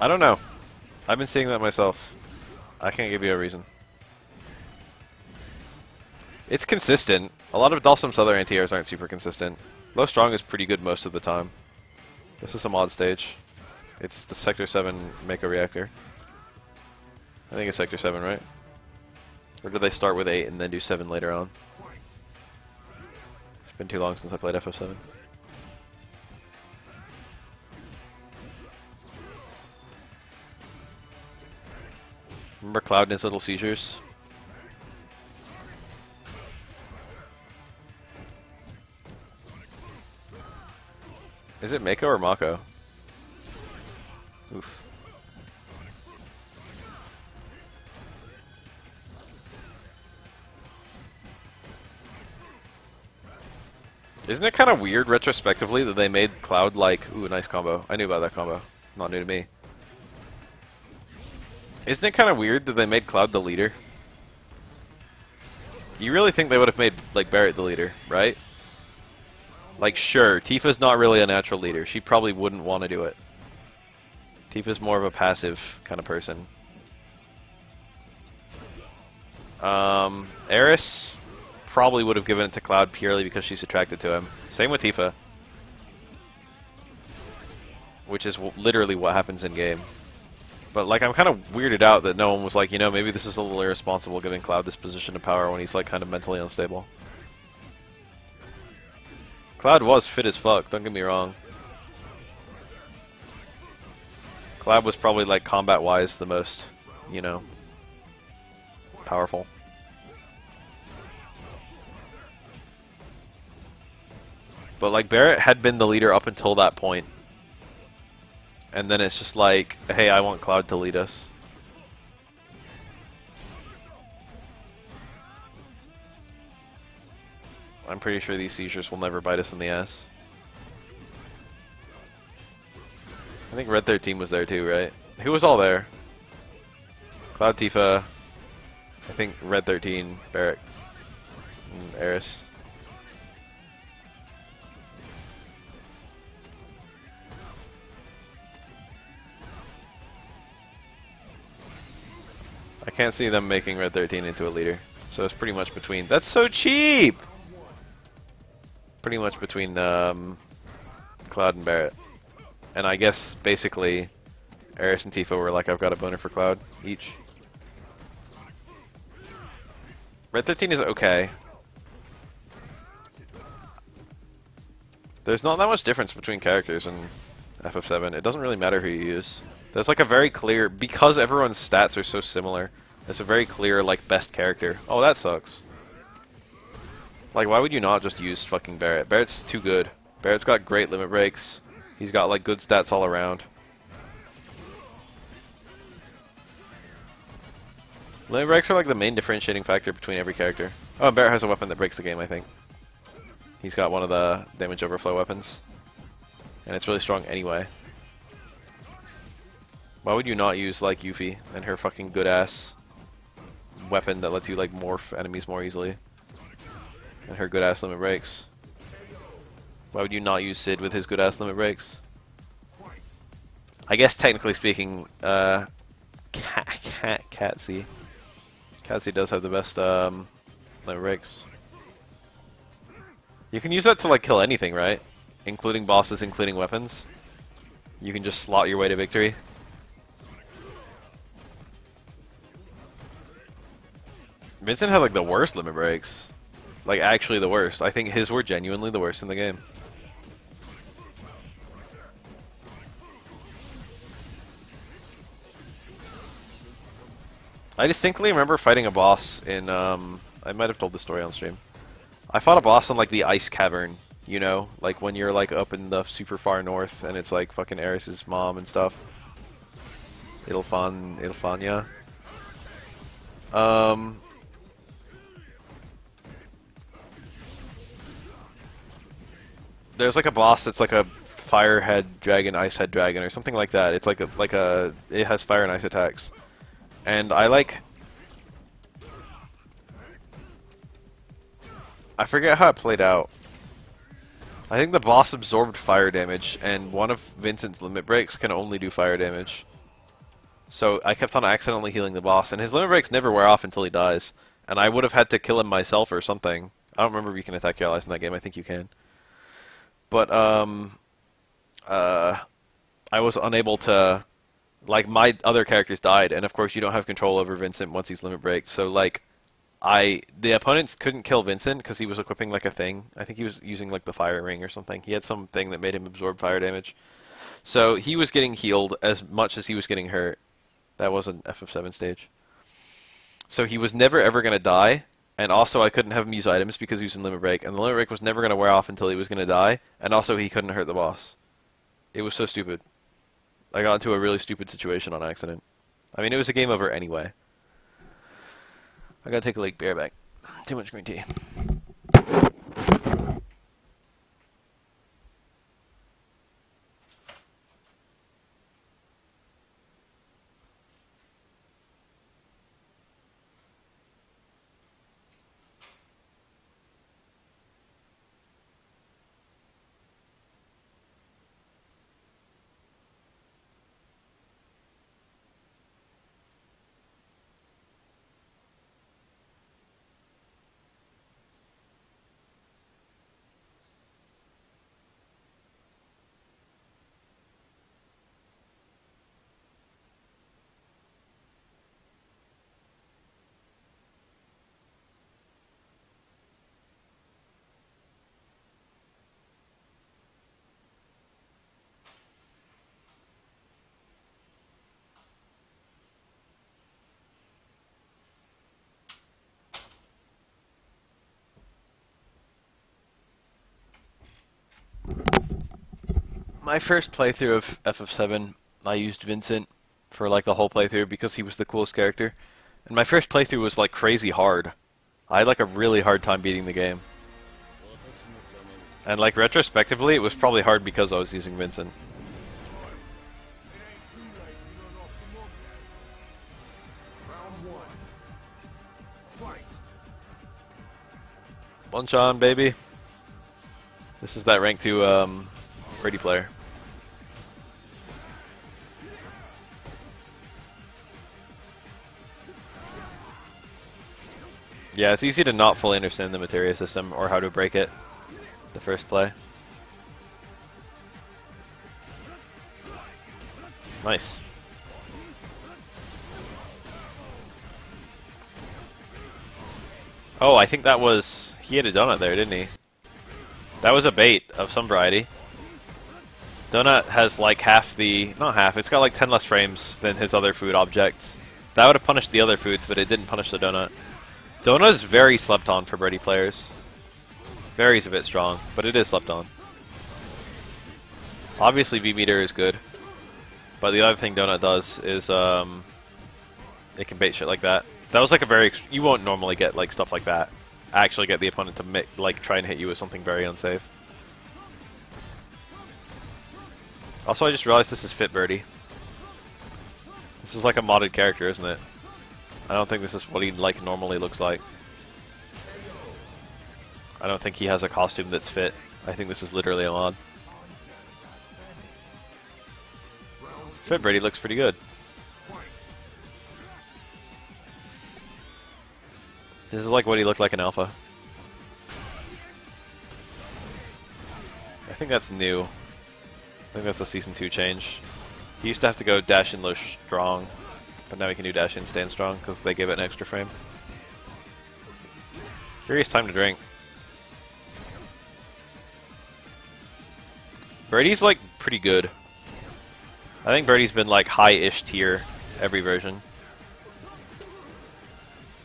I don't know. I've been seeing that myself. I can't give you a reason. It's consistent. A lot of Dhalsim's other anti-airs aren't super consistent. Low strong is pretty good most of the time. This is a mod stage. It's the Sector 7 Mako reactor. I think it's Sector 7, right? Or did they start with 8 and then do 7 later on? It's been too long since I played FF7. Remember Cloud and his little seizures? Is it Mako or Mako? Oof. Isn't it kind of weird retrospectively that they made Cloud like, ooh, nice combo. I knew about that combo. Not new to me. Isn't it kind of weird that they made Cloud the leader? You really think they would have made like Barrett the leader, right? Like, sure, Tifa's not really a natural leader. She probably wouldn't want to do it. Tifa's more of a passive kind of person. Eris probably would have given it to Cloud purely because she's attracted to him. Same with Tifa. Which is literally what happens in game. But, like, I'm kind of weirded out that no one was like, you know, maybe this is a little irresponsible giving Cloud this position of power when he's, like, kind of mentally unstable. Cloud was fit as fuck, don't get me wrong. Cloud was probably, like, combat-wise the most, you know, powerful. But, like, Barrett had been the leader up until that point. And then it's just like, hey, I want Cloud to lead us. I'm pretty sure these seizures will never bite us in the ass. I think Red 13 was there too, right? Who was all there? Cloud, Tifa, I think Red 13, Barrack, and Eris. I can't see them making Red 13 into a leader. So it's pretty much between... That's so cheap! Pretty much between Cloud and Barrett. And I guess, basically, Eris and Tifa were like, I've got a boner for Cloud, each. Red 13 is okay. There's not that much difference between characters in FF7. It doesn't really matter who you use. There's like a very clear, because everyone's stats are so similar, there's a very clear, like, best character. Oh, that sucks. Like, why would you not just use fucking Barrett? Barrett's too good. Barrett's got great limit breaks. He's got, like, good stats all around. Limit breaks are, like, the main differentiating factor between every character. Oh, and Barrett has a weapon that breaks the game, I think. He's got one of the damage overflow weapons. And it's really strong anyway. Why would you not use, like, Yuffie and her fucking good-ass weapon that lets you, like, morph enemies more easily? And her good-ass limit breaks. Why would you not use Sid with his good-ass limit breaks? I guess, technically speaking, Catsy does have the best, limit breaks. You can use that to, like, kill anything, right? Including bosses, including weapons. You can just slot your way to victory. Vincent had, like, the worst limit breaks. Like, actually the worst. I think his were genuinely the worst in the game. I distinctly remember fighting a boss in, I might have told this story on stream. I fought a boss in, like, the ice cavern, you know? Like, when you're, like, up in the super far north, and it's, like, fucking Eris's mom and stuff. Ilfania. There's, like, a boss that's, like, a fire head dragon, ice head dragon, or something like that. It's, like a it has fire and ice attacks. And I forget how it played out. I think the boss absorbed fire damage, and one of Vincent's limit breaks can only do fire damage. So I kept on accidentally healing the boss, and his limit breaks never wear off until he dies. And I would have had to kill him myself or something. I don't remember if you can attack your allies in that game. I think you can. But I was unable to. Like, my other characters died, and of course you don't have control over Vincent once he's limit breaked. So, like, the opponents couldn't kill Vincent because he was equipping, like, a thing. I think he was using, like, the fire ring or something. He had some thing that made him absorb fire damage. So he was getting healed as much as he was getting hurt. That was an FF7 stage. So he was never ever going to die, and also I couldn't have him use items because he was in limit break, and the limit break was never going to wear off until he was going to die, and also he couldn't hurt the boss. It was so stupid. I got into a really stupid situation on accident. I mean, it was a game over anyway. I gotta take a lake beer back. Too much green tea. My first playthrough of FF7, I used Vincent for like the whole playthrough because he was the coolest character. And my first playthrough was like crazy hard. I had like a really hard time beating the game. And like retrospectively, it was probably hard because I was using Vincent. Lunch on, baby. This is that rank 2 Birdie player. Yeah, it's easy to not fully understand the materia system or how to break it the first play. Nice. Oh, I think that was... He had a donut there, didn't he? That was a bait of some variety. Donut has like half the... Not half, it's got like 10 less frames than his other food objects. That would have punished the other foods, but it didn't punish the donut. Donut is very slept on for Birdie players. Vary's a bit strong, but it is slept on. Obviously V-meter is good. But the other thing Donut does is it can bait shit like that. That was like a very... You won't normally get like stuff like that actually get the opponent to like try and hit you with something very unsafe. Also, I just realized this is Fit Birdie. This is like a modded character, isn't it? I don't think this is what he like normally looks like. I don't think he has a costume that's fit. I think this is literally a mod. Fit Birdie looks pretty good. This is like what he looked like in Alpha. I think that's new. I think that's a Season 2 change. He used to have to go dash in low strong, but now he can do dash in stand strong because they give it an extra frame. Curious time to drink. Birdie's like pretty good. I think Birdie's been like high-ish tier every version.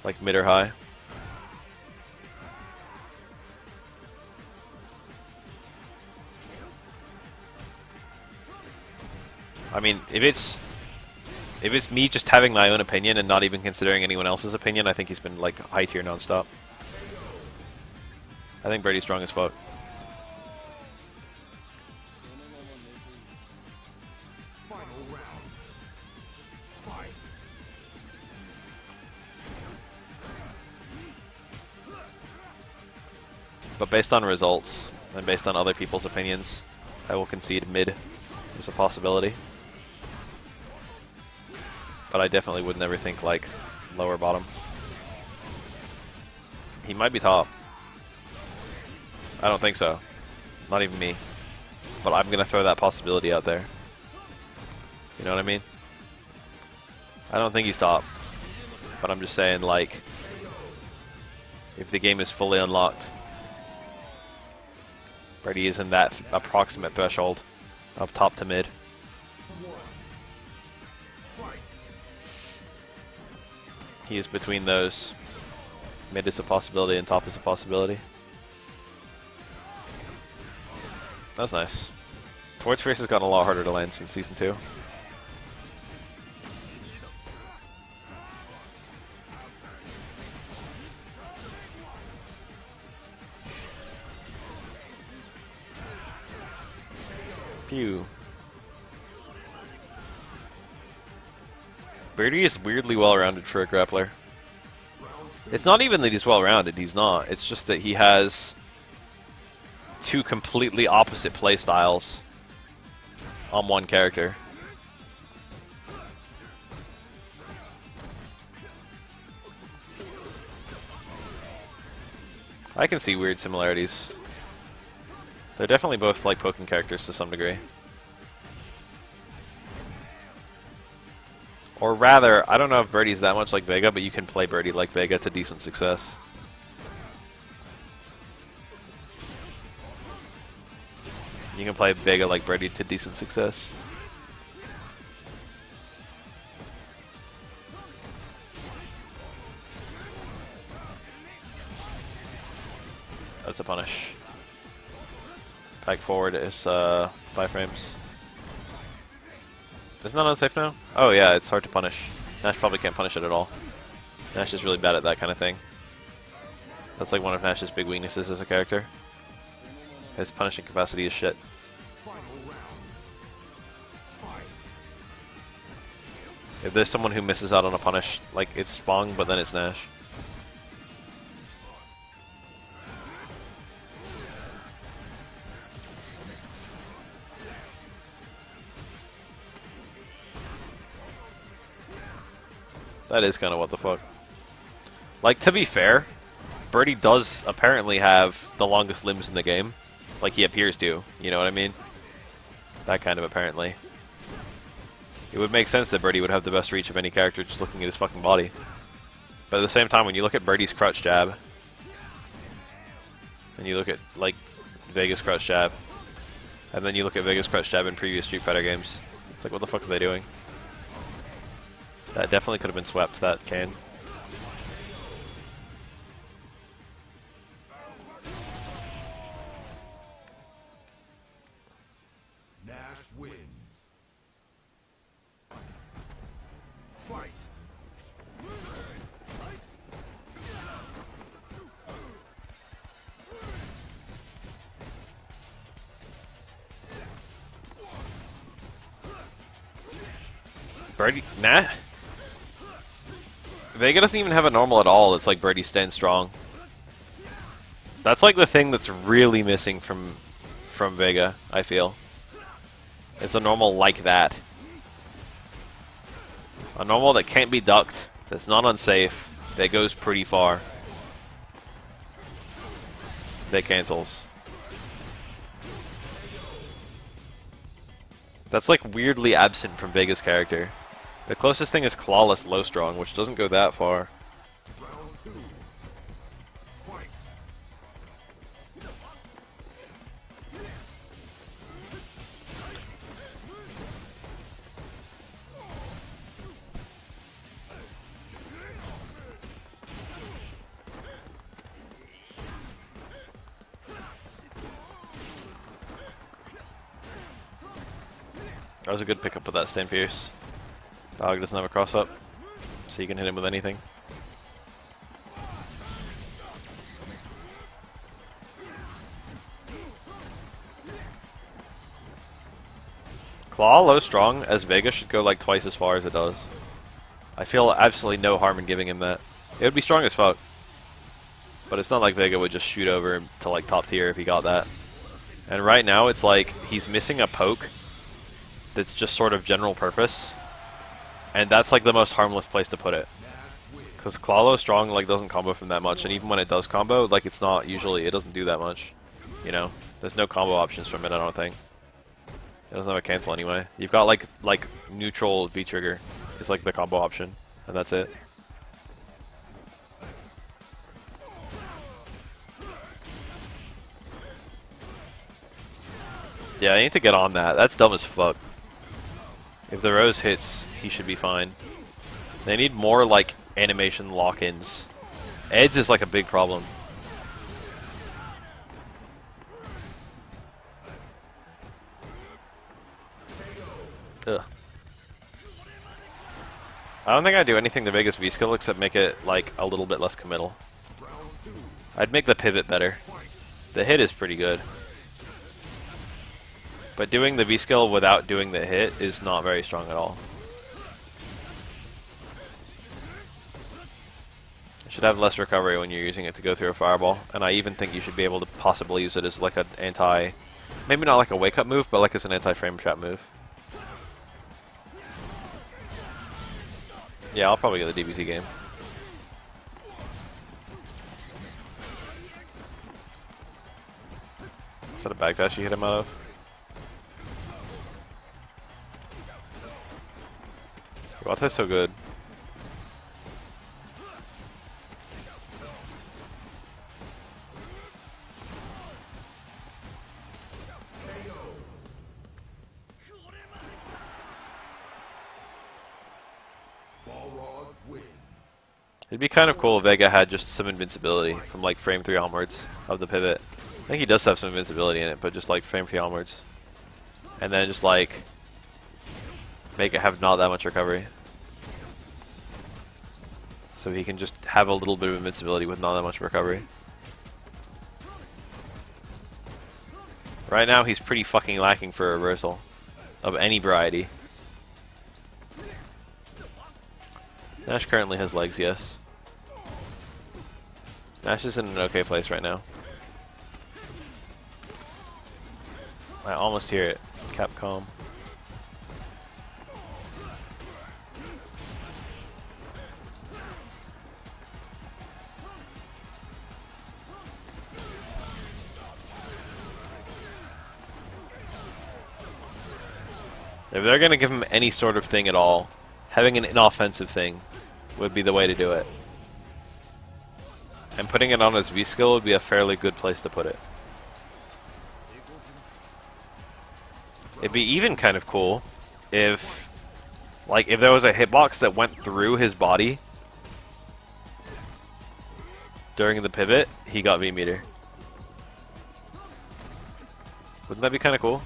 Like mid or high. I mean, if it's me just having my own opinion and not even considering anyone else's opinion, I think he's been like high tier nonstop. I think Birdie's strong as fuck. Final round. Fight. But based on results and based on other people's opinions, I will concede mid is a possibility. But I definitely would never think like lower bottom. He might be top. I don't think so. Not even me. But I'm gonna throw that possibility out there. You know what I mean? I don't think he's top. But I'm just saying, like, if the game is fully unlocked, Birdie is in that approximate threshold of top to mid. He is between those. Mid is a possibility and top is a possibility. That's nice. Torch Face has gotten a lot harder to land since Season 2. Pew. Birdie is weirdly well-rounded for a grappler. It's not even that he's well-rounded, he's not. It's just that he has two completely opposite playstyles on one character. I can see weird similarities. They're definitely both like Pokken characters to some degree. Or rather, I don't know if Birdie's that much like Vega, but you can play Birdie like Vega to decent success. You can play Vega like Birdie to decent success. That's a punish. Back forward is 5 frames. Isn't that unsafe now? Oh yeah, it's hard to punish. Nash probably can't punish it at all. Nash is really bad at that kind of thing. That's like one of Nash's big weaknesses as a character. His punishing capacity is shit. If there's someone who misses out on a punish, like it's Fong, but then it's Nash. That is kind of what the fuck. Like, to be fair, Birdie does apparently have the longest limbs in the game. Like, he appears to. You know what I mean? That kind of apparently. It would make sense that Birdie would have the best reach of any character just looking at his fucking body. But at the same time, when you look at Birdie's crouch jab, and you look at, like, Vega's crouch jab, and then you look at Vega's crouch jab in previous Street Fighter games, it's like, what the fuck are they doing? That definitely could have been swept, that cane. Nash wins. Fight. Birdie, nah. Vega doesn't even have a normal at all. It's like Birdie stands strong. That's like the thing that's really missing from Vega, I feel. It's a normal like that. A normal that can't be ducked, that's not unsafe, that goes pretty far. That cancels. That's like weirdly absent from Vega's character. The closest thing is Clawless Low Strong, which doesn't go that far. That was a good pickup with that Stand Fierce. Dog doesn't have a cross up, so you can hit him with anything. Claw low strong as Vega should go like twice as far as it does. I feel absolutely no harm in giving him that. It would be strong as fuck, but it's not like Vega would just shoot over to like top tier if he got that. And right now it's like he's missing a poke that's just sort of general purpose, and that's like the most harmless place to put it. Because Clawlow Strong like doesn't combo from that much, and even when it does combo, like it's not usually, it doesn't do that much. You know, there's no combo options from it. I don't think it doesn't have a cancel anyway. You've got like neutral V trigger is like the combo option, and that's it. Yeah, I need to get on that. That's dumb as fuck. If the Rose hits, he should be fine. They need more, like, animation lock-ins. Eds is, like, a big problem. Ugh. I don't think I'd do anything to Vega's V-skill except make it, like, a little bit less committal. I'd make the pivot better. The hit is pretty good. But doing the V-skill without doing the hit is not very strong at all. You should have less recovery when you're using it to go through a fireball, and I even think you should be able to possibly use it as like an anti... Maybe not like a wake-up move, but like as an anti-frame trap move. Yeah, I'll probably get the DBZ game. Is that a backdash you hit him out of? Wate's so good. It'd be kind of cool if Vega had just some invincibility from like frame 3 onwards of the pivot. I think he does have some invincibility in it, but just like frame 3 onwards. And then just like make it have not that much recovery. So he can just have a little bit of invincibility with not that much recovery. Right now he's pretty fucking lacking for a reversal of any variety. Nash currently has legs, yes. Nash is in an okay place right now. I almost hear it. Capcom. If they're going to give him any sort of thing at all, having an inoffensive thing would be the way to do it. And putting it on his V-skill would be a fairly good place to put it. It'd be even kind of cool if, like, if there was a hitbox that went through his body during the pivot, he got V-meter. Wouldn't that be kind of cool?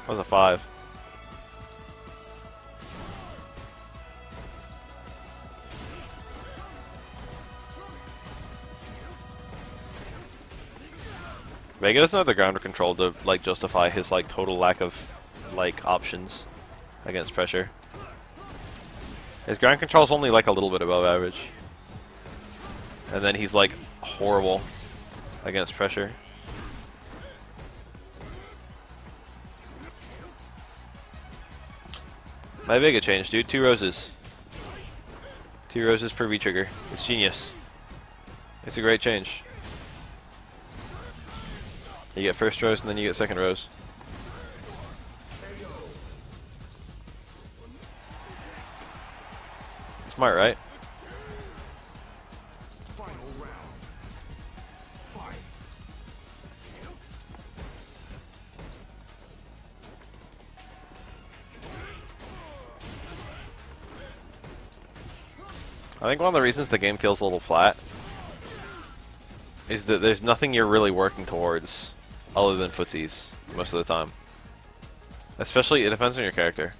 That was a 5. Vega doesn't have the ground control to like justify his like total lack of like options against pressure. His ground control is only like a little bit above average, and then he's like horrible against pressure. My Vega change, dude. 2 roses. 2 roses per V-trigger. It's genius. It's a great change. You get first rose and then you get second rose. Smart, right? Final round. Fight. I think one of the reasons the game feels a little flat is that there's nothing you're really working towards other than footsies most of the time. Especially, it depends on your character.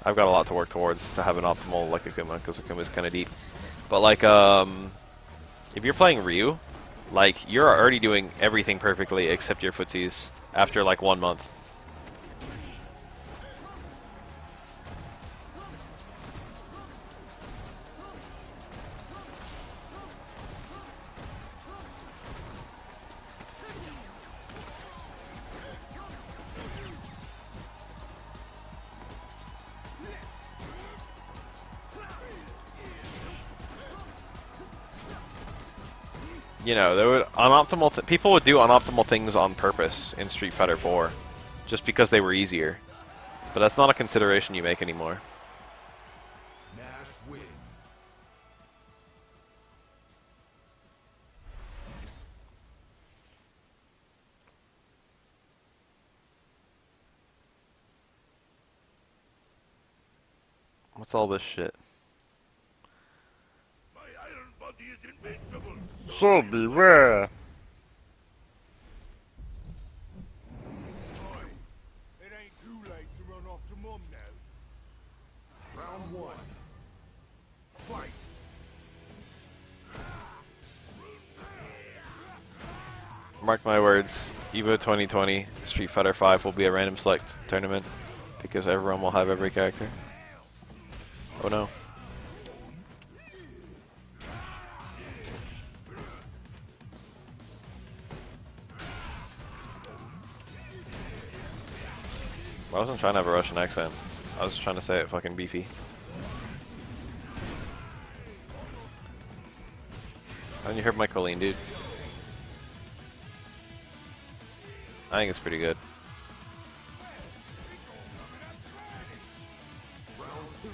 I've got a lot to work towards to have an optimal like Akuma, because Akuma's kind of deep. But like, if you're playing Ryu, like you're already doing everything perfectly except your footsies after like 1 month. You know, there would unoptimal people would do unoptimal things on purpose in Street Fighter 4, just because they were easier. But that's not a consideration you make anymore. Nash wins. What's all this shit? My iron body is invincible. So beware. It ain't too late to run off to mum now. Round 1. Fight. Mark my words, EVO 2020, Street Fighter 5 will be a random select tournament, because everyone will have every character. Oh no. I wasn't trying to have a Russian accent. I was just trying to say it fucking beefy. Haven't you heard my Kolleen, dude? I think it's pretty good. Round 2.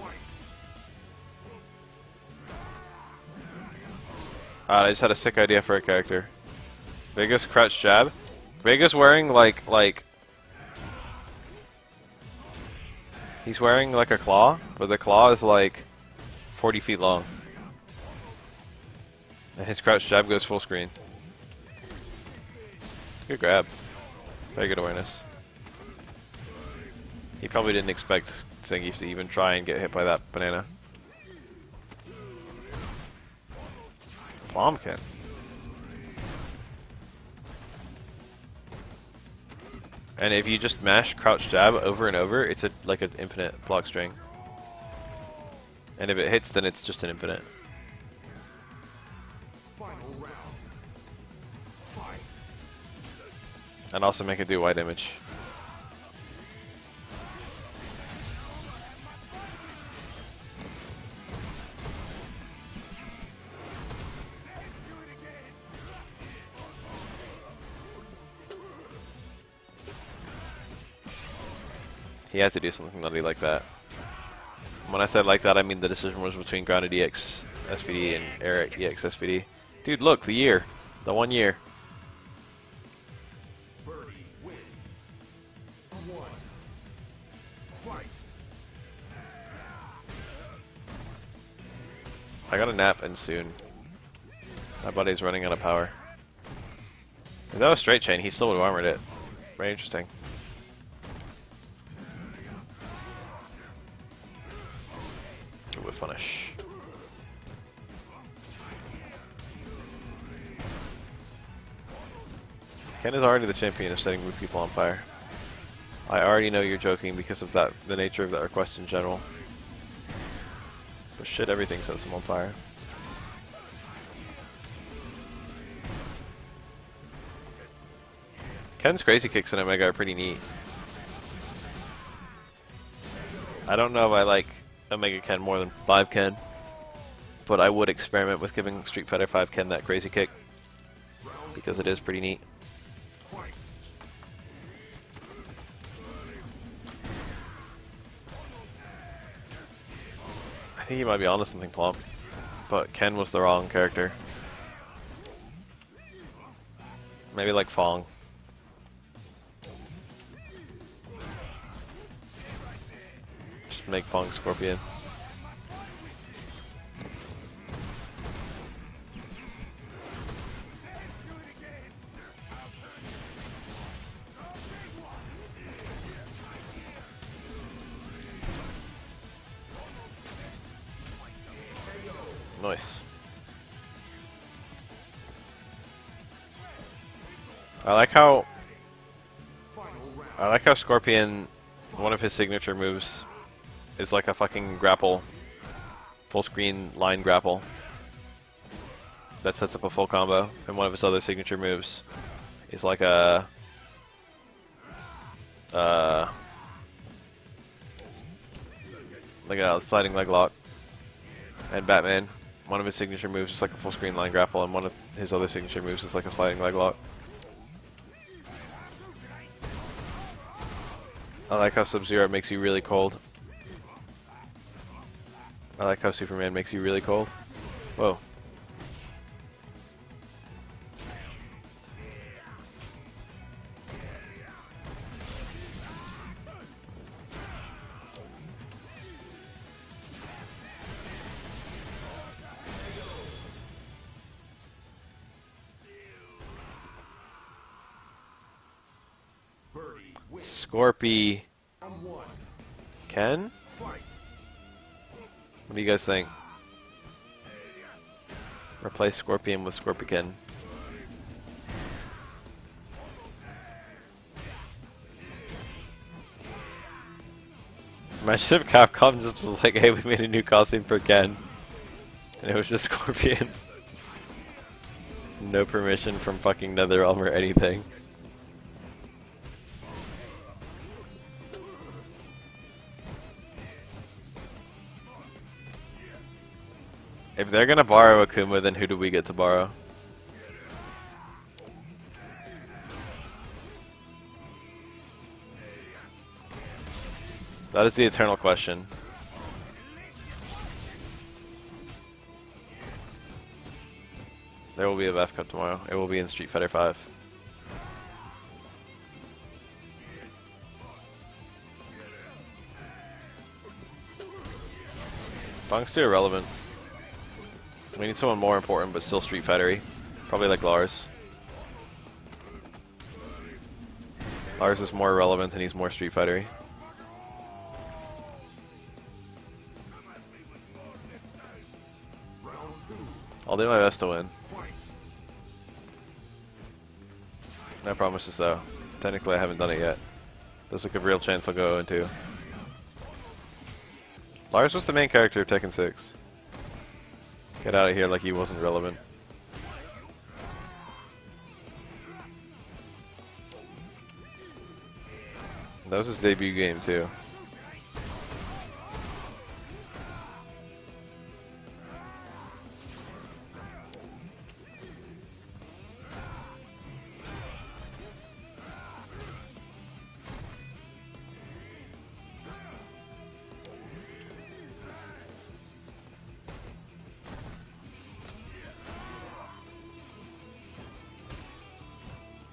Fight. I just had a sick idea for a character. Vega's crouch jab. Vega's wearing like he's wearing like a claw, but the claw is like 40 feet long. And his crouch jab goes full screen. Good grab. Very good awareness. He probably didn't expect Zangief to even try and get hit by that banana. Bombkin. And if you just mash crouch jab over and over, it's like an infinite block string. And if it hits, then it's just an infinite. Final round. Fight. And also make it do white image. He had to do something nutty like that. When I said like that, I mean the decision was between grounded EX SPD and air EX SPD. Dude, look, the year. The 1 year. Birdie wins. 1. Fight. I got a nap and soon. My buddy's running out of power. If that was straight chain, he still would have armored it. Very interesting. Good whip punish. Ken is already the champion of setting move people on fire. I already know you're joking because of that, the nature of that request in general. But shit, everything sets them on fire. Ken's crazy kicks in Omega are pretty neat. I don't know if I like Omega Ken more than 5 Ken, but I would experiment with giving Street Fighter 5 Ken that crazy kick because it is pretty neat. I think he might be onto something, Plump, but Ken was the wrong character. Maybe like Fong. Just make Fong Scorpion. Nice. I like how Scorpion, one of his signature moves is like a fucking grapple, full screen line grapple that sets up a full combo, and one of his other signature moves is like a sliding leg lock. And Batman, one of his signature moves is like a full screen line grapple, and one of his other signature moves is like a sliding leg lock. I like how Sub-Zero makes you really cold. I like how Superman makes you really cold. Whoa. Scorpy. Ken? What do you guys think? Replace Scorpion with Scorpion. Imagine if Capcom just was like, hey, we made a new costume for Ken. And it was just Scorpion. No permission from fucking NetherRealm or anything. If they're gonna borrow Akuma, then who do we get to borrow? That is the eternal question. There will be a VF Cup tomorrow. It will be in Street Fighter 5. Fong's too irrelevant. We need someone more important, but still Street Fighter-y. Probably like Lars. Lars is more relevant and he's more Street Fighter-y. I'll do my best to win. No promises though. Technically I haven't done it yet. There's like a real chance I'll go 0-2. Lars was the main character of Tekken 6. Get out of here like he wasn't relevant. That was his debut game too.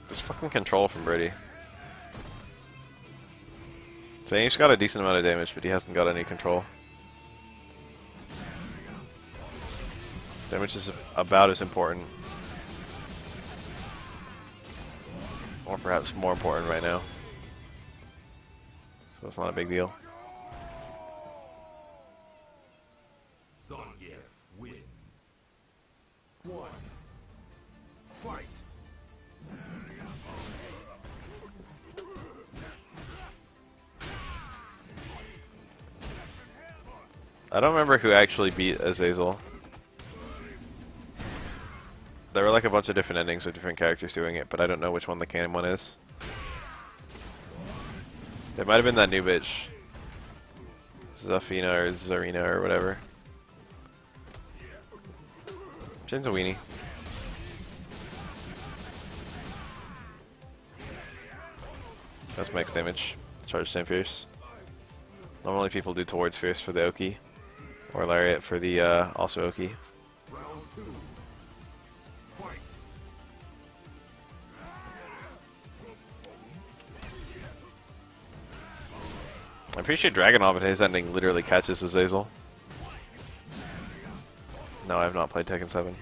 This fucking control from Birdie. So he's got a decent amount of damage, but he hasn't got any control. Damage is about as important. Or perhaps more important right now. So it's not a big deal. Zangief wins. 1. Fight. I don't remember who actually beat Azazel. There were like a bunch of different endings with different characters doing it, but I don't know which one the canon one is. It might have been that new bitch. Zafina or Zarina or whatever. Jin's a weenie. That's max damage. Charge Stand Fierce. Normally people do towards Fierce for the Oki. Or Lariat for the also Oki. I'm pretty sure Dragonov in his ending literally catches Azazel. No, I have not played Tekken 7.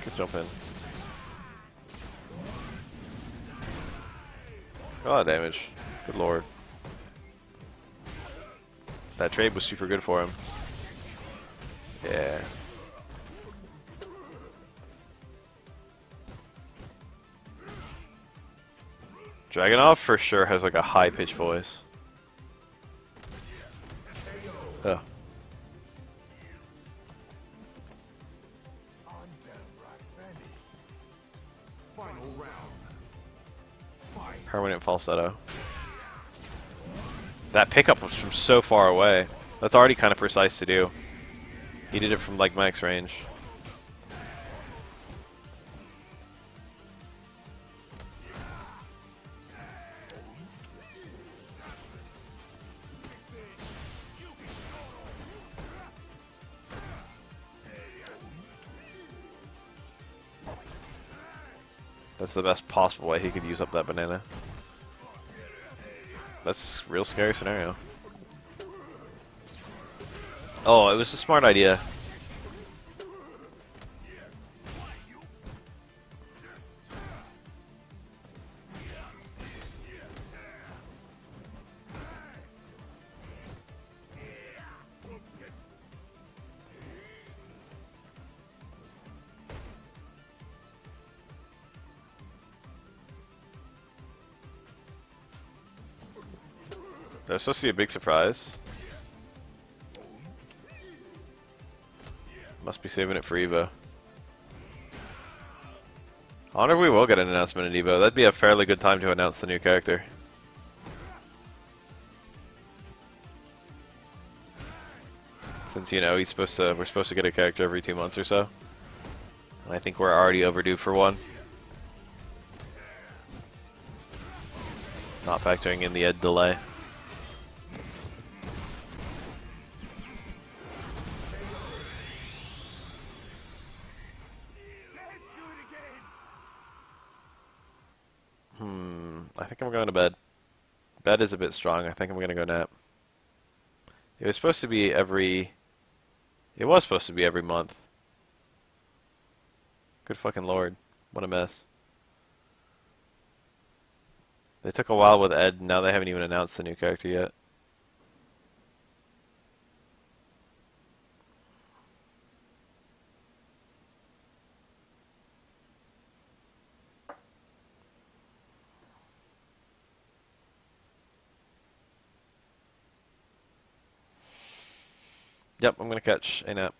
Good jump in. A lot of damage. Good lord. That trade was super good for him. Yeah. Dragonov for sure has like a high-pitched voice. Oh. Permanent falsetto. That pickup was from so far away. That's already kind of precise to do. He did it from like max range. That's the best possible way he could use up that banana. That's a real scary scenario. Oh, it was a smart idea. That's supposed to be a big surprise. Must be saving it for Evo. I wonder if we will get an announcement at Evo. That'd be a fairly good time to announce the new character. Since, you know, we're supposed to get a character every 2 months or so. And I think we're already overdue for one. Not factoring in the Ed delay. I think I'm going to bed. Bed is a bit strong. I think I'm going to go nap. It was supposed to be every... It was supposed to be every month. Good fucking lord. What a mess. They took a while with Ed, and now they haven't even announced the new character yet. Yep, I'm going to catch a nap.